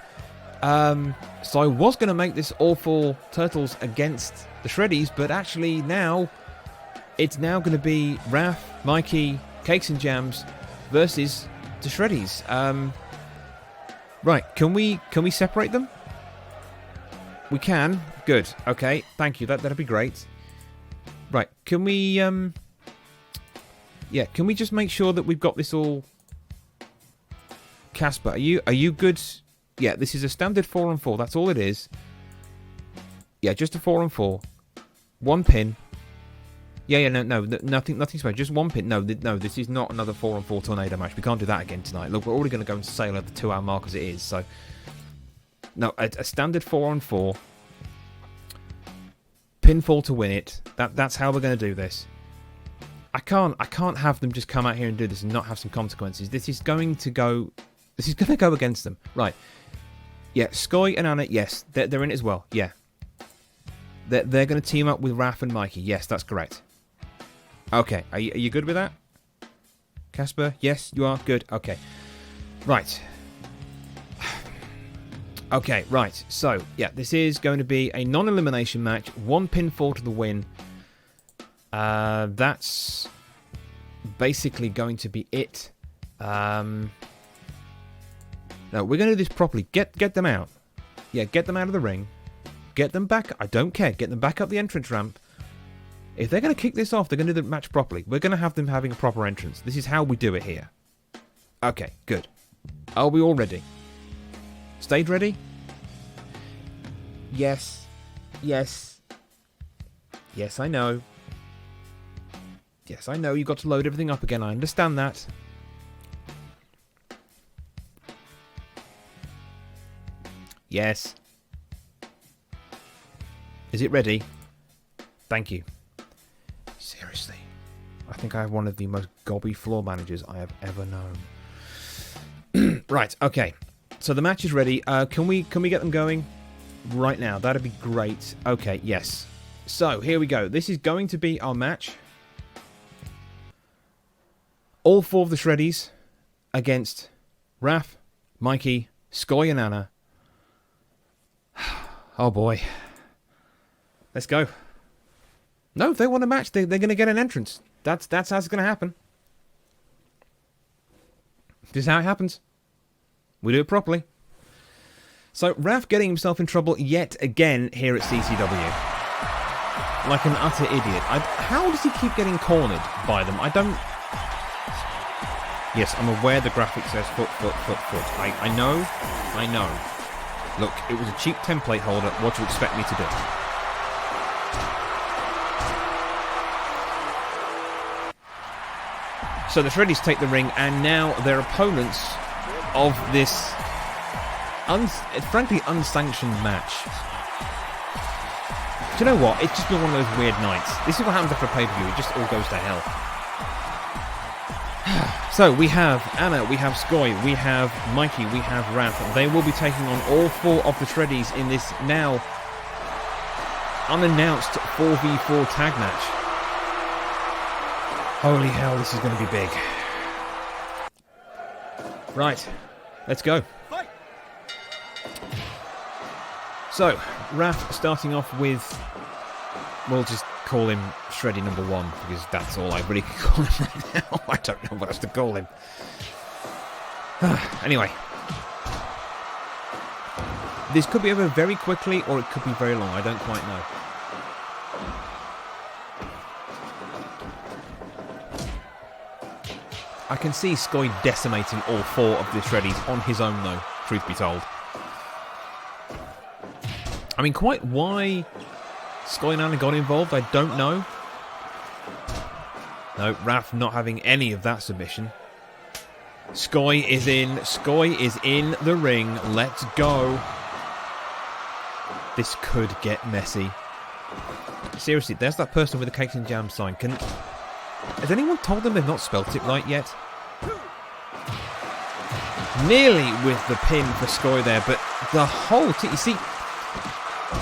So I was going to make this all 4 turtles against the Shreddies, but actually now it's now going to be Raph, Mikey, Cakes and Jams versus to Shreddies. Right, can we separate them? We can. Good. Okay, thank you. That'd be great. Right, can we yeah, can we just make sure that we've got this all? Casper, are you good? Yeah, this is a standard 4-on-4. That's all it is. Yeah, just a 4-on-4. One pin. Yeah, no, nothing special. Just one pin. No, this is not another 4-on-4 tornado match. We can't do that again tonight. Look, we're already going to go and sail at the 2-hour mark as it is. So, no, a standard 4-on-4. Pinfall to win it. That's how we're going to do this. I can't have them just come out here and do this and not have some consequences. This is going to go against them. Right. Yeah, Skoy and Anna, yes, they're in it as well. Yeah. They're going to team up with Raph and Mikey. Yes, that's correct. Okay, are you good with that? Casper? Yes, you are? Good. Okay. Right. Okay, right. So, yeah, this is going to be a non-elimination match. 1 pinfall to the win. That's basically going to be it. No, we're going to do this properly. Get them out. Yeah, get them out of the ring. Get them back. I don't care. Get them back up the entrance ramp. If they're going to kick this off, they're going to do the match properly. We're going to have them having a proper entrance. This is how we do it here. Okay, good. Are we all ready? Stage ready? Yes. Yes. Yes, I know. Yes, I know. You've got to load everything up again. I understand that. Yes. Is it ready? Thank you. Seriously. I think I have one of the most gobby floor managers I have ever known. Right, okay. So the match is ready. Can we get them going right now? That'd be great. Okay, yes. So, here we go. This is going to be our match. All 4 of the Shreddies against Raph, Mikey, Skoy and Anna. Oh boy. Let's go. No, if they want a match, they're going to get an entrance. That's how it's going to happen. This is how it happens. We do it properly. So, Raph getting himself in trouble yet again here at CCW. Like an utter idiot. How does he keep getting cornered by them? I don't... Yes, I'm aware the graphic says foot. I know. Look, it was a cheap template holder. What do you expect me to do? So the Shreddies take the ring, and now their opponents of this, frankly, unsanctioned match. Do you know what? It's just been one of those weird nights. This is what happens after a pay-per-view. It just all goes to hell. So, we have Anna, we have Skoy, we have Mikey, we have Raph. They will be taking on all 4 of the Shreddies in this now unannounced 4v4 tag match. Holy hell, this is going to be big. Right, let's go. So, Raph starting off with, we'll just call him Shreddy number 1, because that's all I really can call him right now. I don't know what else to call him. Anyway. This could be over very quickly, or it could be very long. I don't quite know. I can see Skoy decimating all 4 of the Shreddies on his own, though, truth be told. I mean, quite why Skoy and Anna got involved, I don't know. No, Raph not having any of that submission. Skoy is in. Skoy is in the ring. Let's go. This could get messy. Seriously, there's that person with the cakes and jam sign. Has anyone told them they've not spelt it right yet? Nearly with the pin for Skoy there, but the whole team... You see,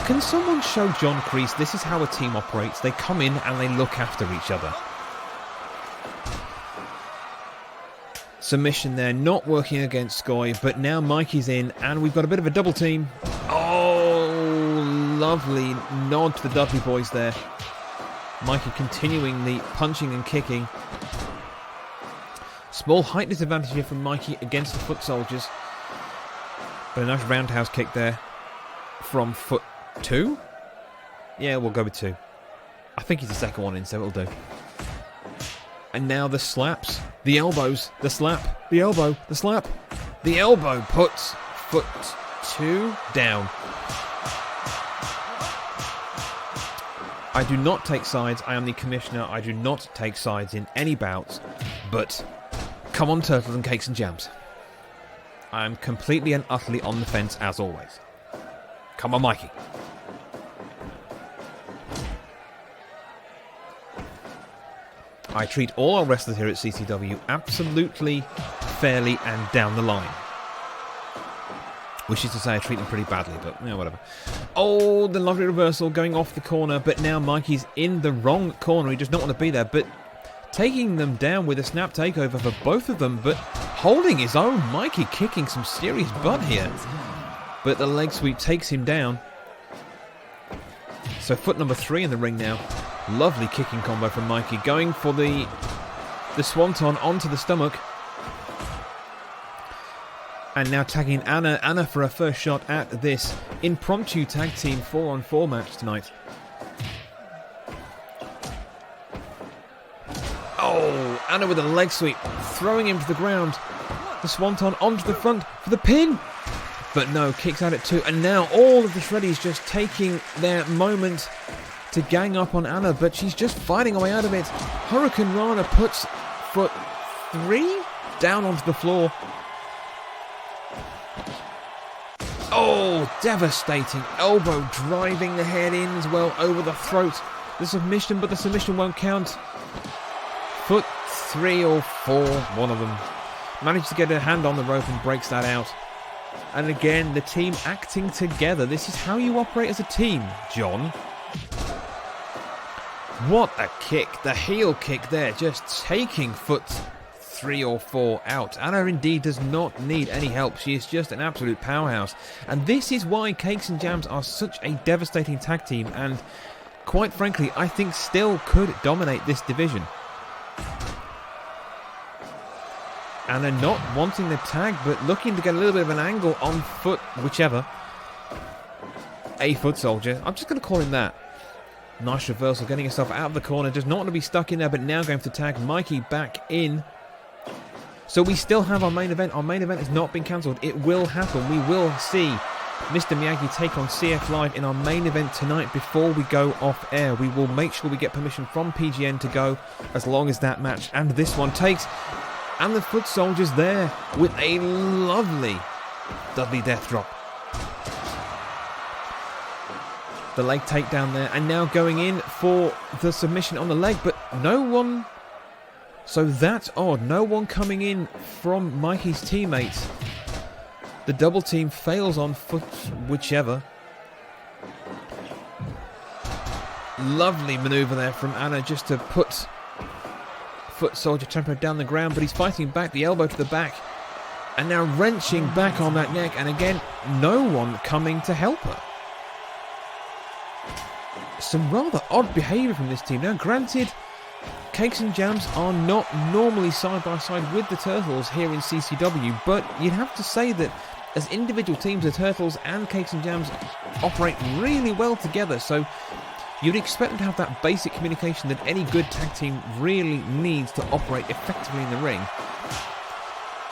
can someone show John Kreese this is how a team operates? They come in and they look after each other. Submission there, not working against Skoy, but now Mikey's in, and we've got a bit of a double team. Oh, lovely nod to the Dudley boys there. Mikey continuing the punching and kicking. Small height disadvantage here from Mikey against the foot soldiers. But a nice roundhouse kick there from foot 2. Yeah, we'll go with 2. I think he's the second one in, so it'll do. And now the slaps, the elbows, the slap, the elbow, the slap. The elbow puts foot 2 down. I do not take sides. I am the commissioner. I do not take sides in any bouts. But come on, turtles and cakes and jams. I am completely and utterly on the fence as always. Come on, Mikey. I treat all our wrestlers here at CCW absolutely fairly and down the line. Which is to say I treat them pretty badly, but yeah, whatever. Oh, the lovely reversal going off the corner, but now Mikey's in the wrong corner. He does not want to be there, but taking them down with a snap takeover for both of them, but holding his own. Mikey kicking some serious butt here. But the leg sweep takes him down. So foot number 3 in the ring now. Lovely kicking combo from Mikey. Going for the swanton onto the stomach. And now tagging Anna. Anna for her first shot at this impromptu tag team 4-on-4 match tonight. Oh, Anna with a leg sweep. Throwing him to the ground. The swanton onto the front for the pin. But no, kicks out at 2. And now all of the Shreddies just taking their moment to gang up on Anna. But she's just fighting her way out of it. Hurricane Rana puts foot 3 down onto the floor. Oh, devastating. Elbow driving the head in as well over the throat. The submission, but the submission won't count. Foot 3 or 4, one of them. Managed to get a hand on the rope and breaks that out. And again, the team acting together. This is how you operate as a team, John. What a kick. The heel kick there, just taking foot 3 or 4 out. Anna indeed does not need any help. She is just an absolute powerhouse. And this is why Cakes and Jams are such a devastating tag team. And quite frankly, I think still could dominate this division. Anna not wanting the tag, but looking to get a little bit of an angle on foot, whichever. A foot soldier. I'm just going to call him that. Nice reversal, getting herself out of the corner. Does not want to be stuck in there, but now going for the tag. Mikey back in. So we still have our main event. Our main event has not been cancelled. It will happen. We will see Mr. Miyagi take on CF Live in our main event tonight before we go off air. We will make sure we get permission from PGN to go as long as that match and this one takes. And the foot soldiers there with a lovely Dudley Death Drop. The leg takedown there, and now going in for the submission on the leg, but no one. So that's odd. No one coming in from Mikey's teammates. The double team fails on foot, whichever. Lovely maneuver there from Anna just to put foot soldier temporarily down the ground, but he's fighting back, the elbow to the back, and now wrenching back on that neck, and again, no one coming to help her. Some rather odd behaviour from this team. Now, granted, Cakes and Jams are not normally side by side with the Turtles here in CCW, but you'd have to say that as individual teams, the Turtles and Cakes and Jams operate really well together, so you'd expect them to have that basic communication that any good tag team really needs to operate effectively in the ring.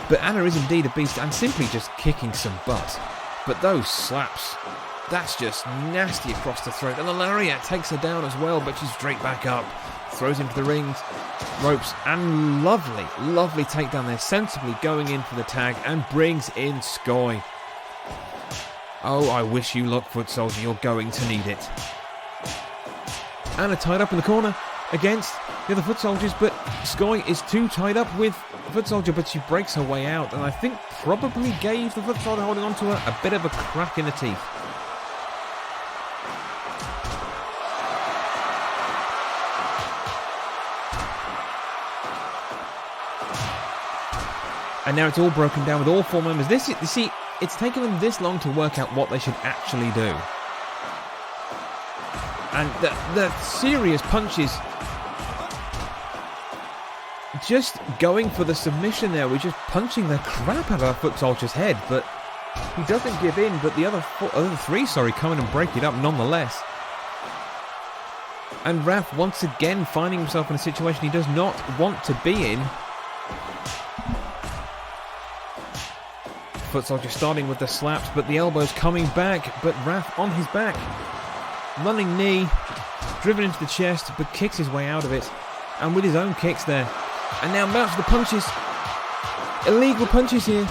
But Anna is indeed a beast and simply just kicking some butt. But those slaps, that's just nasty across the throat. And the lariat takes her down as well, but she's straight back up. Throws him to the rings, ropes, and lovely, lovely takedown there. Sensibly going in for the tag and brings in Skoy. Oh, I wish you luck, foot soldier. You're going to need it. Anna tied up in the corner against the other foot soldiers, but Skoy is too tied up with foot soldier, but she breaks her way out, and I think probably gave the foot soldier holding onto her a bit of a crack in the teeth. And now it's all broken down with all 4 members. You see, it's taken them this long to work out what they should actually do. And the serious punches just going for the submission there. We're just punching the crap out of our foot soldier's head, but he doesn't give in. But the other three, come in and break it up nonetheless. And Raf once again finding himself in a situation he does not want to be in. Foot soldier starting with the slaps, but the elbows coming back. But Raf on his back. Running knee, driven into the chest, but kicks his way out of it. And with his own kicks there. And now mounts the punches. Illegal punches here.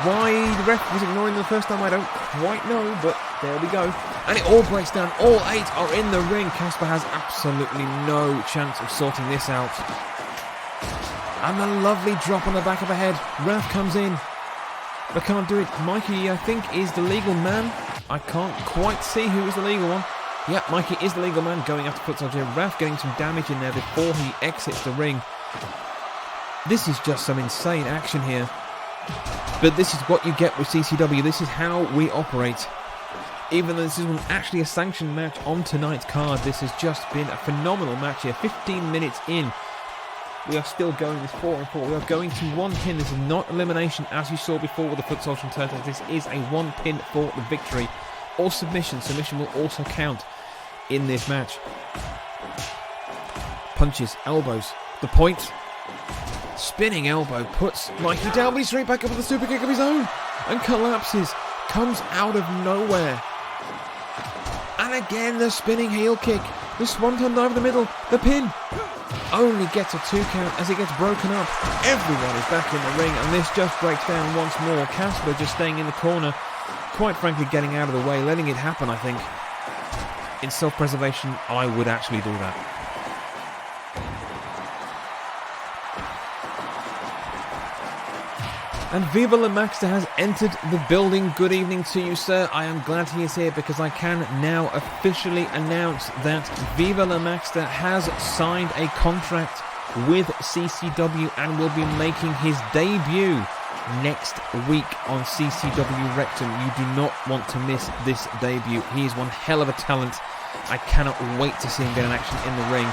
Why the ref was ignoring them the first time, I don't quite know, but there we go. And it all breaks down. All 8 are in the ring. Casper has absolutely no chance of sorting this out. And a lovely drop on the back of the head. Raf comes in, but can't do it. Mikey, I think, is the legal man. I can't quite see who is the legal one. Yeah, Mikey is the legal man going after foot soldier. Raf getting some damage in there before he exits the ring. This is just some insane action here. But this is what you get with CCW. This is how we operate. Even though this isn't actually a sanctioned match on tonight's card, this has just been a phenomenal match here. 15 minutes in. We are still going this 4-4. We are going to one pin. This is not elimination as you saw before with the foot soldier and turtles. This is a one pin for the victory. Or submission. Submission will also count in this match. Punches, elbows, the point. Spinning elbow puts Mikey down, but he's straight back up with a super kick of his own and collapses. Comes out of nowhere. And again the spinning heel kick. The swanton dive in the middle. The pin. Only gets a 2 count as it gets broken up. Everyone is back in the ring and this just breaks down once more. Casper just staying in the corner. Quite frankly getting out of the way. Letting it happen, I think. In self-preservation, I would actually do that. And Viva La Maxter has entered the building. Good evening to you, sir. I am glad he is here because I can now officially announce that Viva La Maxter has signed a contract with CCW and will be making his debut next week on CCW Rectum. You do not want to miss this debut. He is one hell of a talent. I cannot wait to see him get an action in the ring.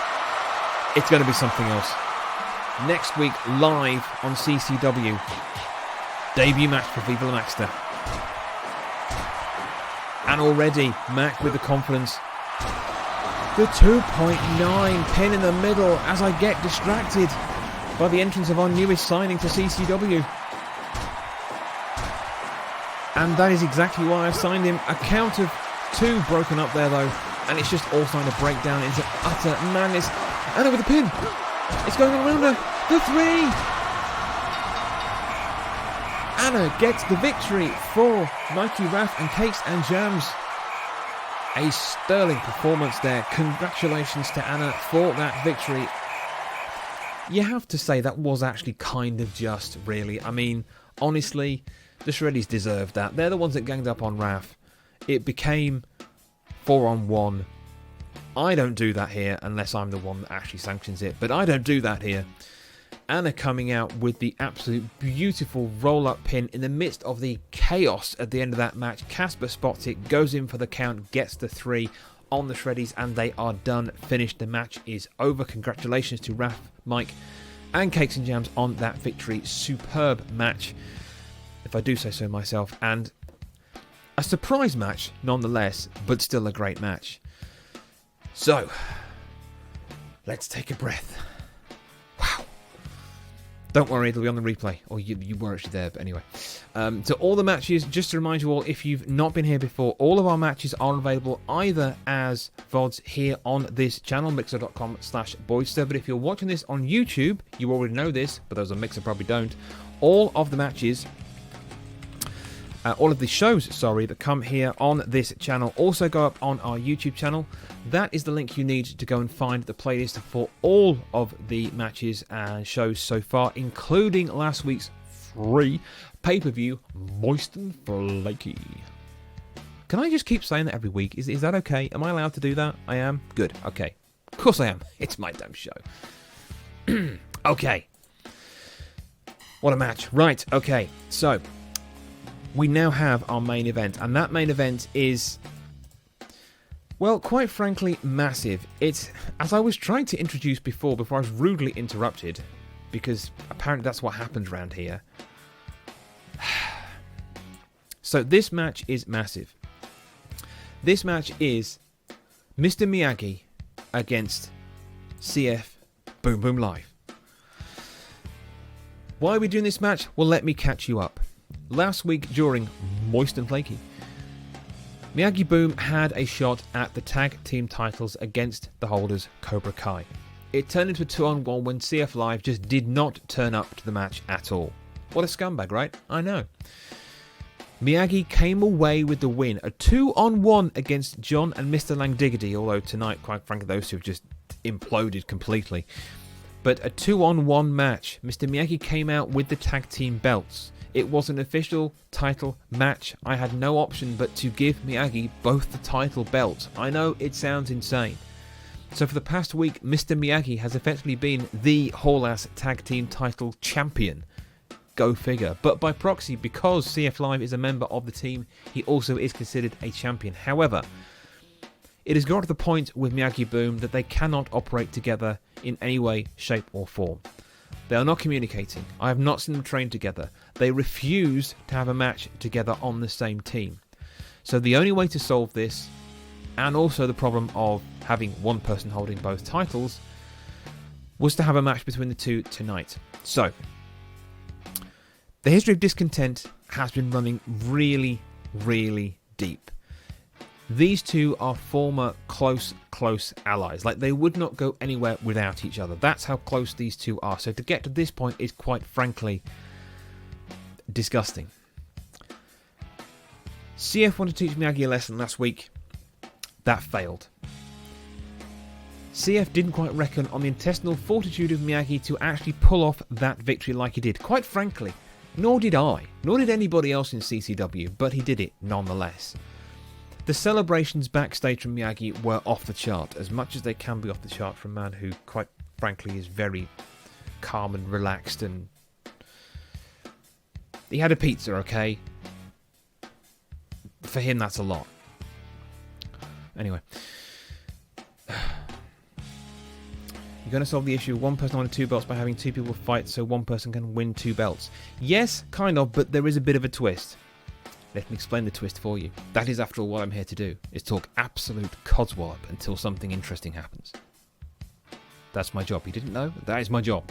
It's going to be something else. Next week, live on CCW. Debut match for Viva La Maxter. And already, Mac with the confidence. The 2.9 pin in the middle as I get distracted by the entrance of our newest signing to CCW. And that is exactly why I signed him. A count of 2 broken up there though. And it's just all starting to break down into utter madness. Anna with the pin. It's going on around her. The 3. Anna gets the victory for Mikey, Raf and Cakes and Jams. A sterling performance there. Congratulations to Anna for that victory. You have to say that was actually kind of just, really. I mean, honestly, the Shreddies deserved that. They're the ones that ganged up on Raf. It became 4-on-1. I don't do that here unless I'm the one that actually sanctions it. But I don't do that here. Anna coming out with the absolute beautiful roll-up pin in the midst of the chaos at the end of that match. Casper spots it, goes in for the count, gets the 3 on the Shreddies, and they are done, finished. The match is over. Congratulations to Raf, Mike, and Cakes and Jams on that victory. Superb match, if I do say so myself, and a surprise match nonetheless, but still a great match. So, let's take a breath. Wow. Don't worry, it'll be on the replay. Or you were actually there, but anyway. So all the matches, just to remind you all, if you've not been here before, all of our matches are available either as VODs here on this channel, mixer.com/Boyster. But if you're watching this on YouTube, you already know this, but those on Mixer probably don't. All of the matches, all of the shows, that come here on this channel also go up on our YouTube channel. That is the link you need to go and find the playlist for all of the matches and shows so far, including last week's free pay-per-view, Moist and Flaky. Can I just keep saying that every week? Is that okay? Am I allowed to do that? I am? Good. Okay. Of course I am. It's my damn show. Okay. What a match. Right. Okay. So, we now have our main event, and that main event is, well, quite frankly, massive. It's, as I was trying to introduce before I was rudely interrupted because apparently that's what happens around here. So this match is massive. This match is Mr. Miyagi against CF Boom Boom Live. Why are we doing this match? Well, let me catch you up. Last week during Moist and Flaky, Miyagi Boom had a shot at the tag team titles against the holders Cobra Kai. It turned into a 2-on-1 when CF Live just did not turn up to the match at all. What a scumbag, right? I know. Miyagi came away with the win. A 2-on-1 against John and Mr. Langdiggity, although tonight, quite frankly, those two have just imploded completely. But a 2-on-1 match. Mr. Miyagi came out with the tag team belts. It was an official title match. I had no option but to give Miyagi both the title belts. I know it sounds insane. So for the past week, Mr. Miyagi has effectively been the Hall-Ass Tag Team title champion. Go figure. But by proxy, because CF Live is a member of the team, he also is considered a champion. However, it has got to the point with Miyagi Boom that they cannot operate together in any way, shape or form. They are not communicating. I have not seen them train together. They refuse to have a match together on the same team. So the only way to solve this, and also the problem of having one person holding both titles, was to have a match between the two tonight. So, the history of discontent has been running really, really deep. These two are former close allies. Like, they would not go anywhere without each other. That's how close these two are. So to get to this point is quite frankly disgusting. CF wanted to teach Miyagi a lesson last week. That failed. CF didn't quite reckon on the intestinal fortitude of Miyagi to actually pull off that victory like he did. Quite frankly, nor did I. Nor did anybody else in CCW, but he did it nonetheless. The celebrations backstage from Miyagi were off the chart, as much as they can be off the chart for a man who, quite frankly, is very calm and relaxed, and he had a pizza, okay? For him, that's a lot. Anyway. You're going to solve the issue of one person holding two belts by having two people fight so one person can win two belts. Yes, kind of, but there is a bit of a twist. Let me explain the twist for you. That is, after all, what I'm here to do, is talk absolute codswallop until something interesting happens. That's my job. You didn't know? That is my job.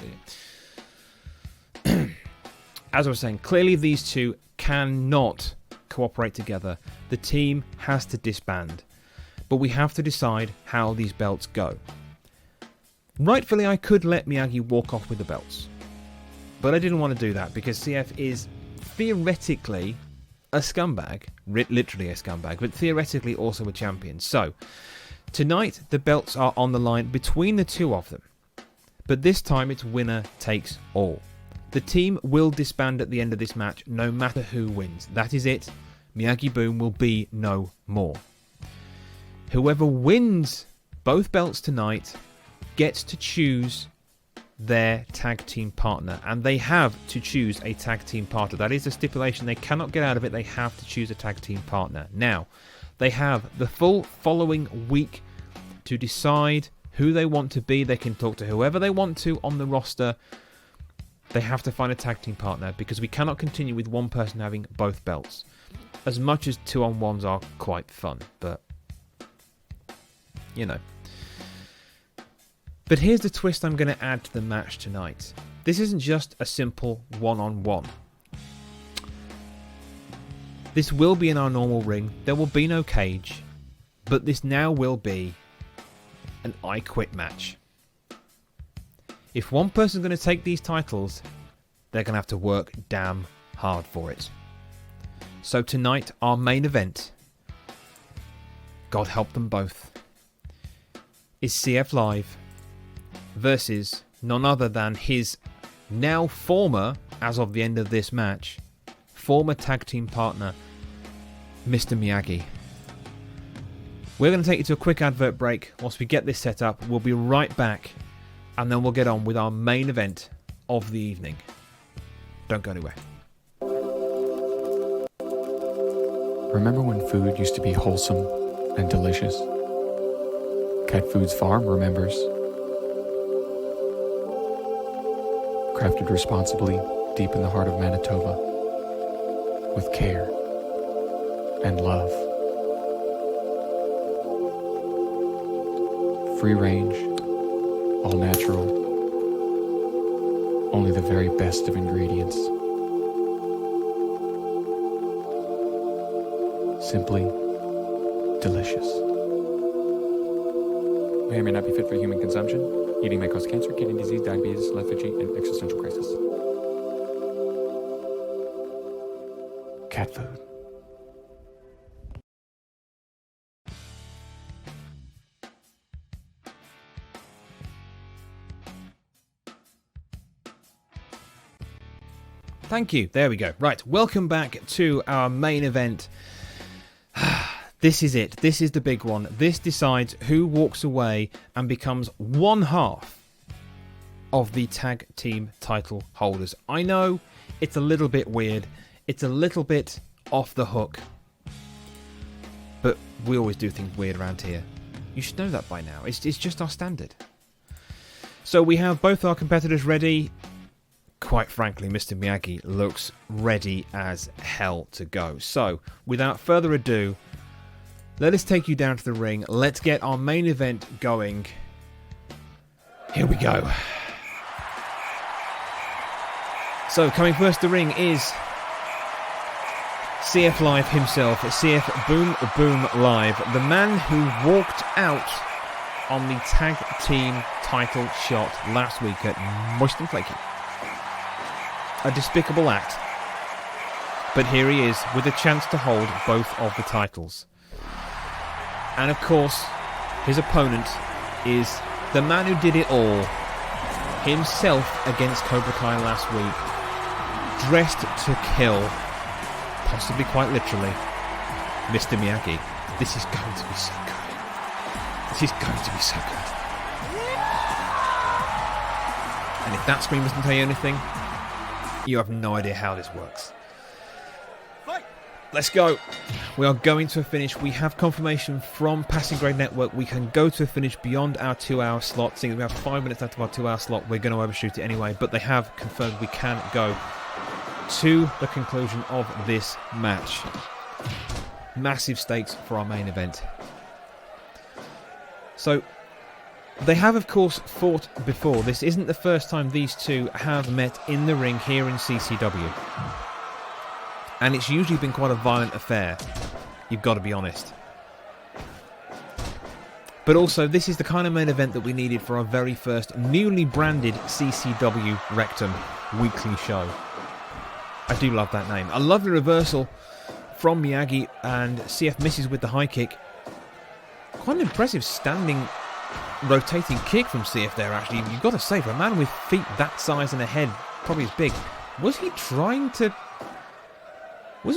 As I was saying, clearly these two cannot cooperate together. The team has to disband. But we have to decide how these belts go. Rightfully, I could let Miyagi walk off with the belts. But I didn't want to do that because CF is theoretically a scumbag, literally a scumbag, but theoretically also a champion. So, tonight the belts are on the line between the two of them. But this time it's winner takes all. The team will disband at the end of this match no matter who wins. That is it. Miyagi Boom will be no more. Whoever wins both belts tonight gets to choose their tag team partner, and they have to choose a tag team partner. That is a stipulation. They cannot get out of it. They have to choose a tag team partner. Now, they have the full following week to decide who they want to be. They can talk to whoever they want to on the roster. They have to find a tag team partner because we cannot continue with one person having both belts. As much as 2-on-1s are quite fun, but you know. But here's the twist I'm going to add to the match tonight. This isn't just a simple one-on-one. This will be in our normal ring. There will be no cage. But this now will be an I Quit match. If one person's going to take these titles, they're going to have to work damn hard for it. So tonight, our main event, God help them both, is CF Live versus none other than his now former, as of the end of this match, former tag team partner, Mr. Miyagi. We're going to take you to a quick advert break. Once we get this set up, we'll be right back, and then we'll get on with our main event of the evening. Don't go anywhere. Remember when food used to be wholesome and delicious? CatFood's farm remembers. crafted responsibly deep in the heart of Manitoba, with care and love. Free range, all natural, only the very best of ingredients. Simply delicious. May or may not be fit for human consumption. Eating may cause cancer, kidney disease, diabetes, lethargy, and existential crisis. Cat food. Thank you. There we go. Right, welcome back to our main event. This is it. This is the big one. This decides who walks away and becomes one half of the tag team title holders. I know it's a little bit weird. It's a little bit off the hook. But we always do things weird around here. You should know that by now. It's just our standard. So we have both our competitors ready. Quite frankly, Mr. Miyagi looks ready as hell to go. So, without further ado, let us take you down to the ring. Let's get our main event going. Here we go. So, coming first to the ring is CF Live himself, CF Boom Boom Live, the man who walked out on the tag team title shot last week at Moist and Flaky. A despicable act. But here he is with a chance to hold both of the titles. And of course, his opponent is the man who did it all. Himself against Cobra Kai last week. Dressed to kill. Possibly quite literally. Mr. Miyagi. This is going to be so good. This is going to be so good. And if that scream doesn't tell you anything, you have no idea how this works. Let's go. We are going to a finish. We have confirmation from Passing Grade Network. We can go to a finish beyond our 2-hour slot. Seeing as we have 5 minutes left of our 2-hour slot, we're going to overshoot it anyway. But they have confirmed we can go to the conclusion of this match. Massive stakes for our main event. So, they have, of course, fought before. This isn't the first time these two have met in the ring here in CCW. And it's usually been quite a violent affair. You've got to be honest. But also, this is the kind of main event that we needed for our very first newly branded CCW Rectum weekly show. I do love that name. A lovely reversal from Miyagi, and CF misses with the high kick. Quite an impressive standing rotating kick from CF there, actually. You've got to say, for a man with feet that size and a head probably as big, was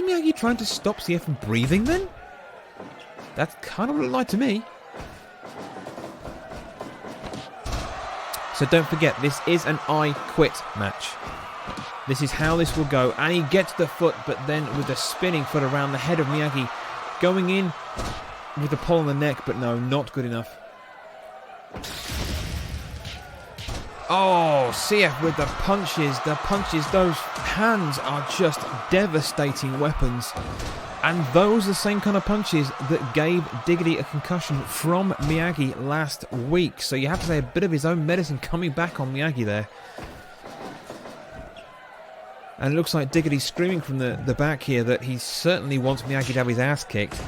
Miyagi trying to stop CF from breathing then? That kind of looked like to me. So don't forget, this is an I Quit match. This is how this will go. And he gets the foot, but then with a spinning foot around the head of Miyagi, going in with the pull on the neck, but no, not good enough. Oh, CF with the punches. Those hands are just devastating weapons. And those are the same kind of punches that gave Diggity a concussion from Miyagi last week. So you have to say a bit of his own medicine coming back on Miyagi there. And it looks like Diggity's screaming from the back here that he certainly wants Miyagi to have his ass kicked.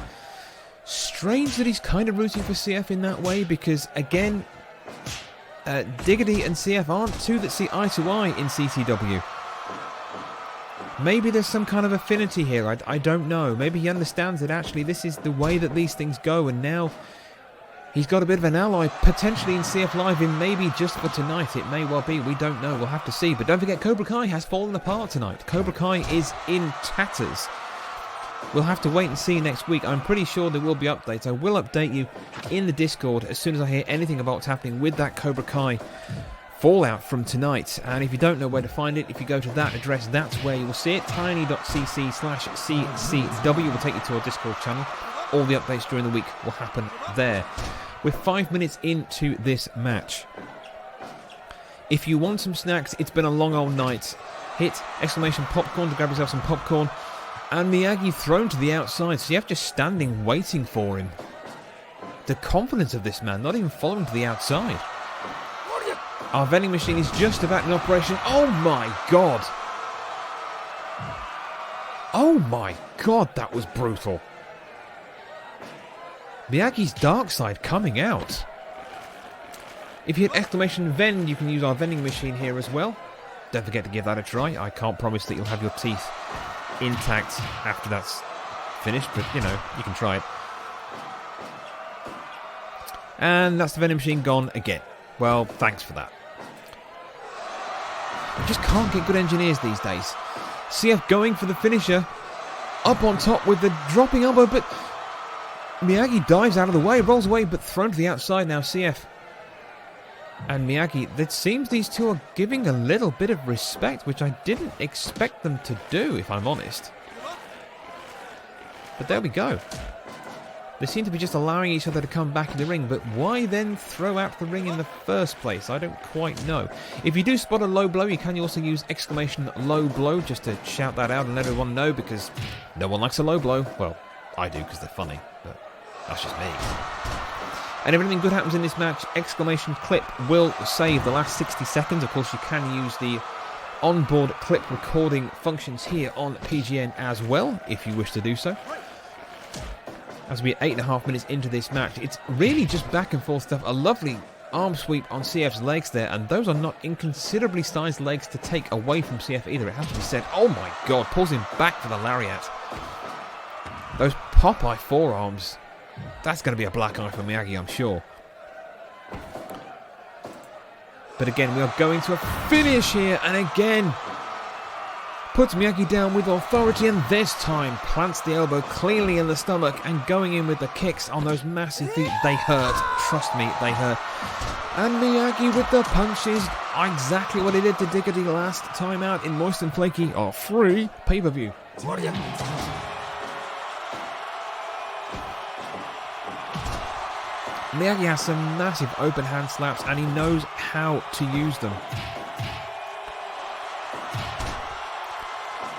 Strange that he's kind of rooting for CF in that way, because again, Diggity and CF aren't two that see eye to eye in CCW. Maybe there's some kind of affinity here, I don't know. Maybe he understands that actually this is the way that these things go, and now he's got a bit of an ally potentially in CF Live, in maybe just for tonight. It may well be, we don't know, we'll have to see. But don't forget, Cobra Kai has fallen apart tonight. Cobra Kai is in tatters. We'll have to wait and see next week. I'm pretty sure there will be updates. I will update you in the Discord as soon as I hear anything about what's happening with that Cobra Kai fallout from tonight. And if you don't know where to find it, if you go to that address, that's where you will see it. tiny.cc/ccw will take you to our Discord channel. All the updates during the week will happen there. We're 5 minutes into this match. If you want some snacks, it's been a long old night. Hit exclamation popcorn to grab yourself some popcorn. And Miyagi thrown to the outside. CF just standing waiting for him. The confidence of this man, not even following to the outside. Our vending machine is just about in operation. Oh my god! Oh my god, that was brutal. Miyagi's dark side coming out. If you hit exclamation vend, you can use our vending machine here as well. Don't forget to give that a try. I can't promise that you'll have your teeth intact after that's finished, but you know, you can try it. And that's the vending machine gone again. Well, thanks for that. You just can't get good engineers these days. CF going for the finisher. Up on top with the dropping elbow, but Miyagi dives out of the way, rolls away, but thrown to the outside now, CF. And Miyagi, it seems these two are giving a little bit of respect, which I didn't expect them to do, if I'm honest. But there we go. They seem to be just allowing each other to come back in the ring, but why then throw out the ring in the first place? I don't quite know. If you do spot a low blow, you can also use exclamation low blow just to shout that out and let everyone know, because no one likes a low blow. Well, I do because they're funny, but that's just me. And if anything good happens in this match, exclamation clip will save the last 60 seconds. Of course, you can use the onboard clip recording functions here on PGN as well, if you wish to do so. As we're 8.5 minutes into this match, it's really just back and forth stuff. A lovely arm sweep on CF's legs there, and those are not inconsiderably sized legs to take away from CF either. It has to be said. Oh my god, pulls him back for the lariat. Those Popeye forearms. That's going to be a black eye for Miyagi, I'm sure. But again, we are going to a finish here, and again puts Miyagi down with authority, and this time plants the elbow cleanly in the stomach and going in with the kicks on those massive feet. They hurt. Trust me, they hurt. And Miyagi with the punches. Exactly what he did to Diggity last time out in Moist and Flaky, our free pay-per-view. Miyagi has some massive open hand slaps, and he knows how to use them.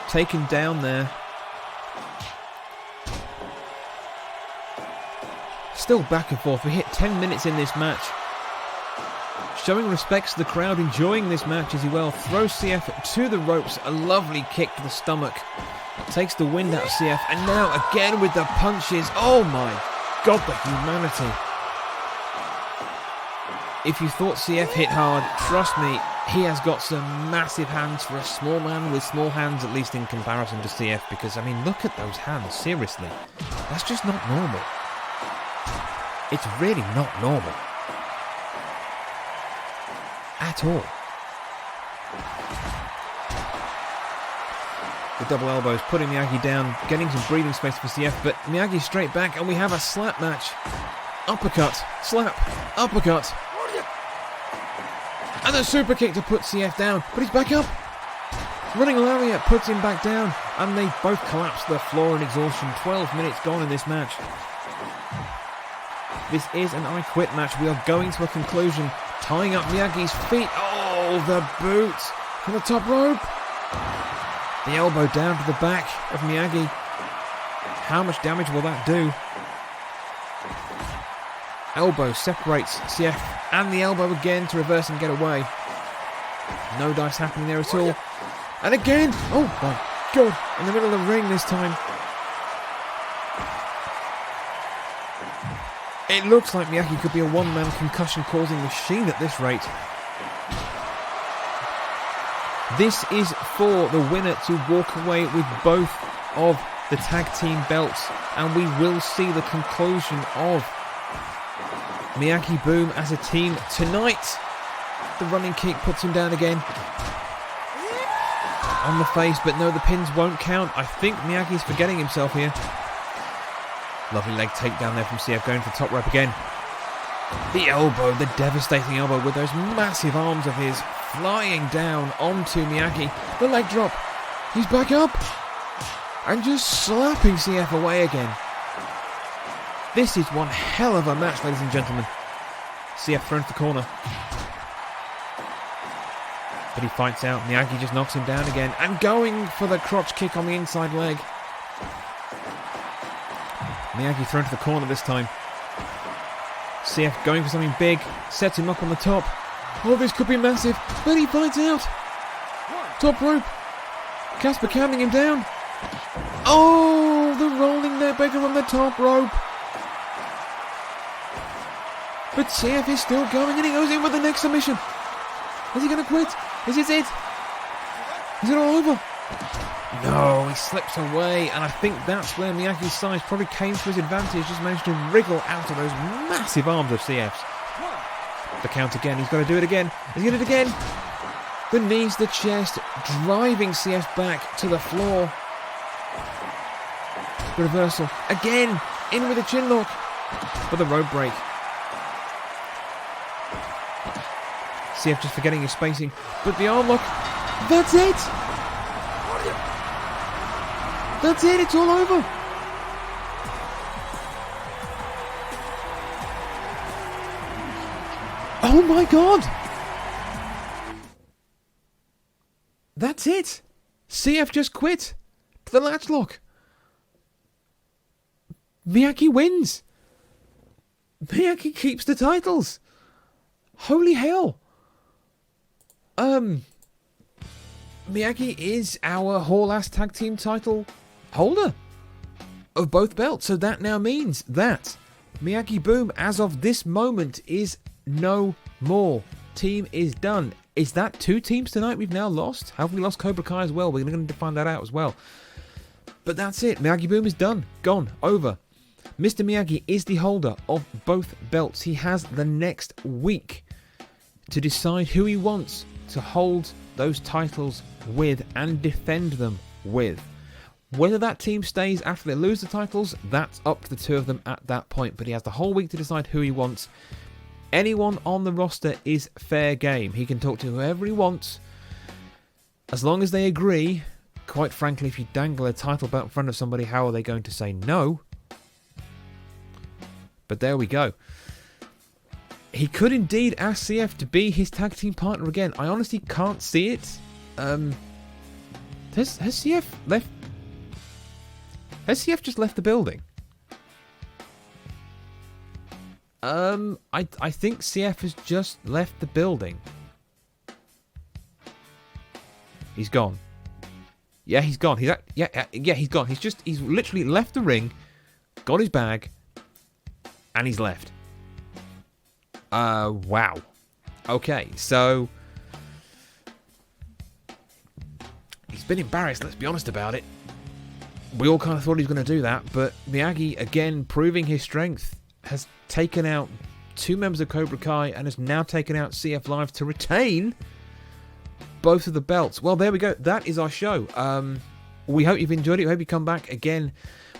Taken down there. Still back and forth. We hit 10 minutes in this match. Showing respects to the crowd, enjoying this match as he well. Throws CF to the ropes. A lovely kick to the stomach. Takes the wind out of CF. And now again with the punches. Oh my god, the humanity. If you thought CF hit hard, trust me, he has got some massive hands for a small man with small hands, at least in comparison to CF, because, I mean, look at those hands, seriously. That's just not normal. It's really not normal. At all. The double elbows, putting Miyagi down, getting some breathing space for CF, but Miyagi straight back, and we have a slap match. Uppercut, slap, uppercut. And a super kick to put CF down, but he's back up. Running lariat puts him back down, and they both collapse to the floor in exhaustion. 12 minutes gone in this match. This is an I Quit match. We are going to a conclusion, tying up Miyagi's feet. Oh, the boot from the top rope. The elbow down to the back of Miyagi. How much damage will that do? Elbow separates CF, and the elbow again to reverse and get away. No dice happening there at all. And again, oh my god, in the middle of the ring this time. It looks like Miyagi could be a one-man concussion-causing machine at this rate. This is for the winner to walk away with both of the tag team belts, and we will see the conclusion of Miyagi Boom as a team tonight. The running kick puts him down again. On the face, but no, the pins won't count. I think Miyagi's forgetting himself here. Lovely leg takedown there from CF, going for the top rope again. The elbow, the devastating elbow with those massive arms of his flying down onto Miyagi. The leg drop. He's back up. And just slapping CF away again. This is one hell of a match, ladies and gentlemen. CF thrown to the corner. But he fights out. Miyagi just knocks him down again. And going for the crotch kick on the inside leg. Miyagi thrown to the corner this time. CF going for something big. Sets him up on the top. Oh, this could be massive. But he fights out. Top rope. Casper counting him down. Oh, the rolling neckbreaker on the top rope. But CF is still going and he goes in with the next submission. Is he going to quit? Is this it? Is it all over? No, he slips away, and I think that's where Miyagi's size probably came to his advantage. Just managed to wriggle out of those massive arms of CF's. The count again, he's got to do it again. He's going to do it again. The knees, the chest, driving CF back to the floor. Reversal. Again, in with a chin lock. For the rope break. CF just forgetting his spacing. But the arm lock. That's it! That's it, it's all over! Oh my god! That's it! CF just quit! To the latch lock! Miyagi wins! Miyagi keeps the titles! Holy hell! Miyagi is our Hall-Ass Tag Team title holder of both belts, so that now means that Miyagi Boom, as of this moment, is no more. Team is done. Is that 2 teams tonight we've now lost? Have we lost Cobra Kai as well? We're going to find that out as well. But that's it. Miyagi Boom is done. Gone. Over. Mr. Miyagi is the holder of both belts. He has the next week to decide who he wants to hold those titles with and defend them with. Whether that team stays after they lose the titles, that's up to the 2 of them at that point. But he has the whole week to decide who he wants. Anyone on the roster is fair game. He can talk to whoever he wants. As long as they agree. Quite frankly, if you dangle a title belt in front of somebody, how are they going to say no? But there we go. He could indeed ask CF to be his tag team partner again. I honestly can't see it. Has CF left? Has CF just left the building? I think CF has just left the building. He's gone. Yeah, he's gone. He's he's gone. He's literally left the ring, got his bag, and he's left. Wow. Okay, so he's been embarrassed, let's be honest about it. We all kind of thought he was going to do that, but Miyagi, again, proving his strength, has taken out 2 members of Cobra Kai and has now taken out CF Live to retain both of the belts. Well, there we go. That is our show. We hope you've enjoyed it. We hope you come back again.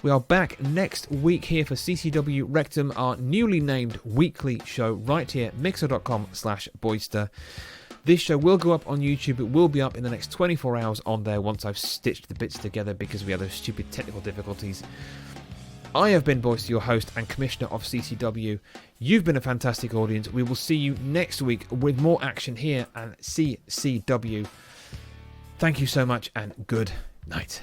We are back next week here for CCW Rectum, our newly named weekly show right here, mixer.com/Boyster. This show will go up on YouTube. It will be up in the next 24 hours on there once I've stitched the bits together because we had those stupid technical difficulties. I have been Boyster, your host and commissioner of CCW. You've been a fantastic audience. We will see you next week with more action here at CCW. Thank you so much and good night.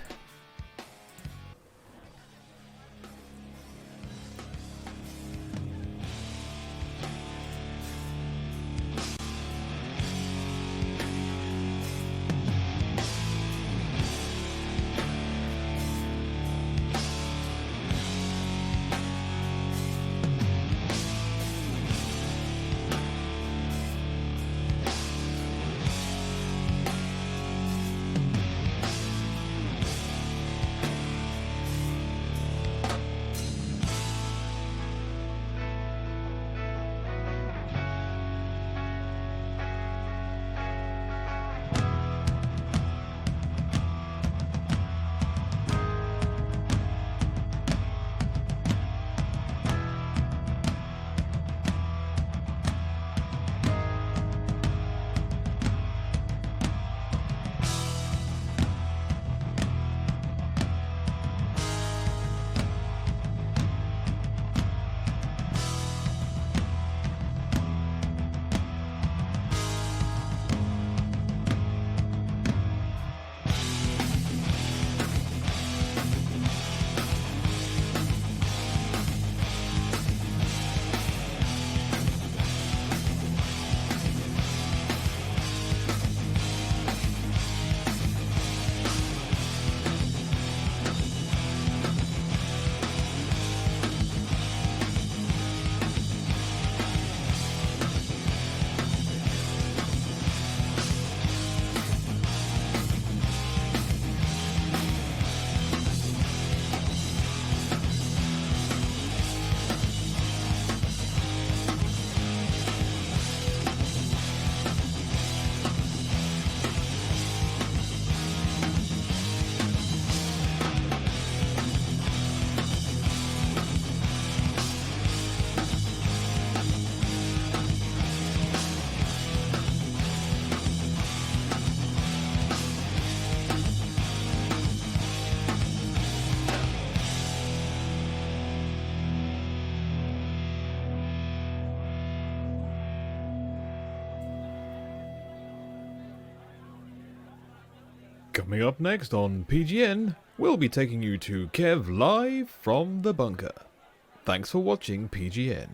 Coming up next on PGN, we'll be taking you to Kev live from the bunker. Thanks for watching PGN.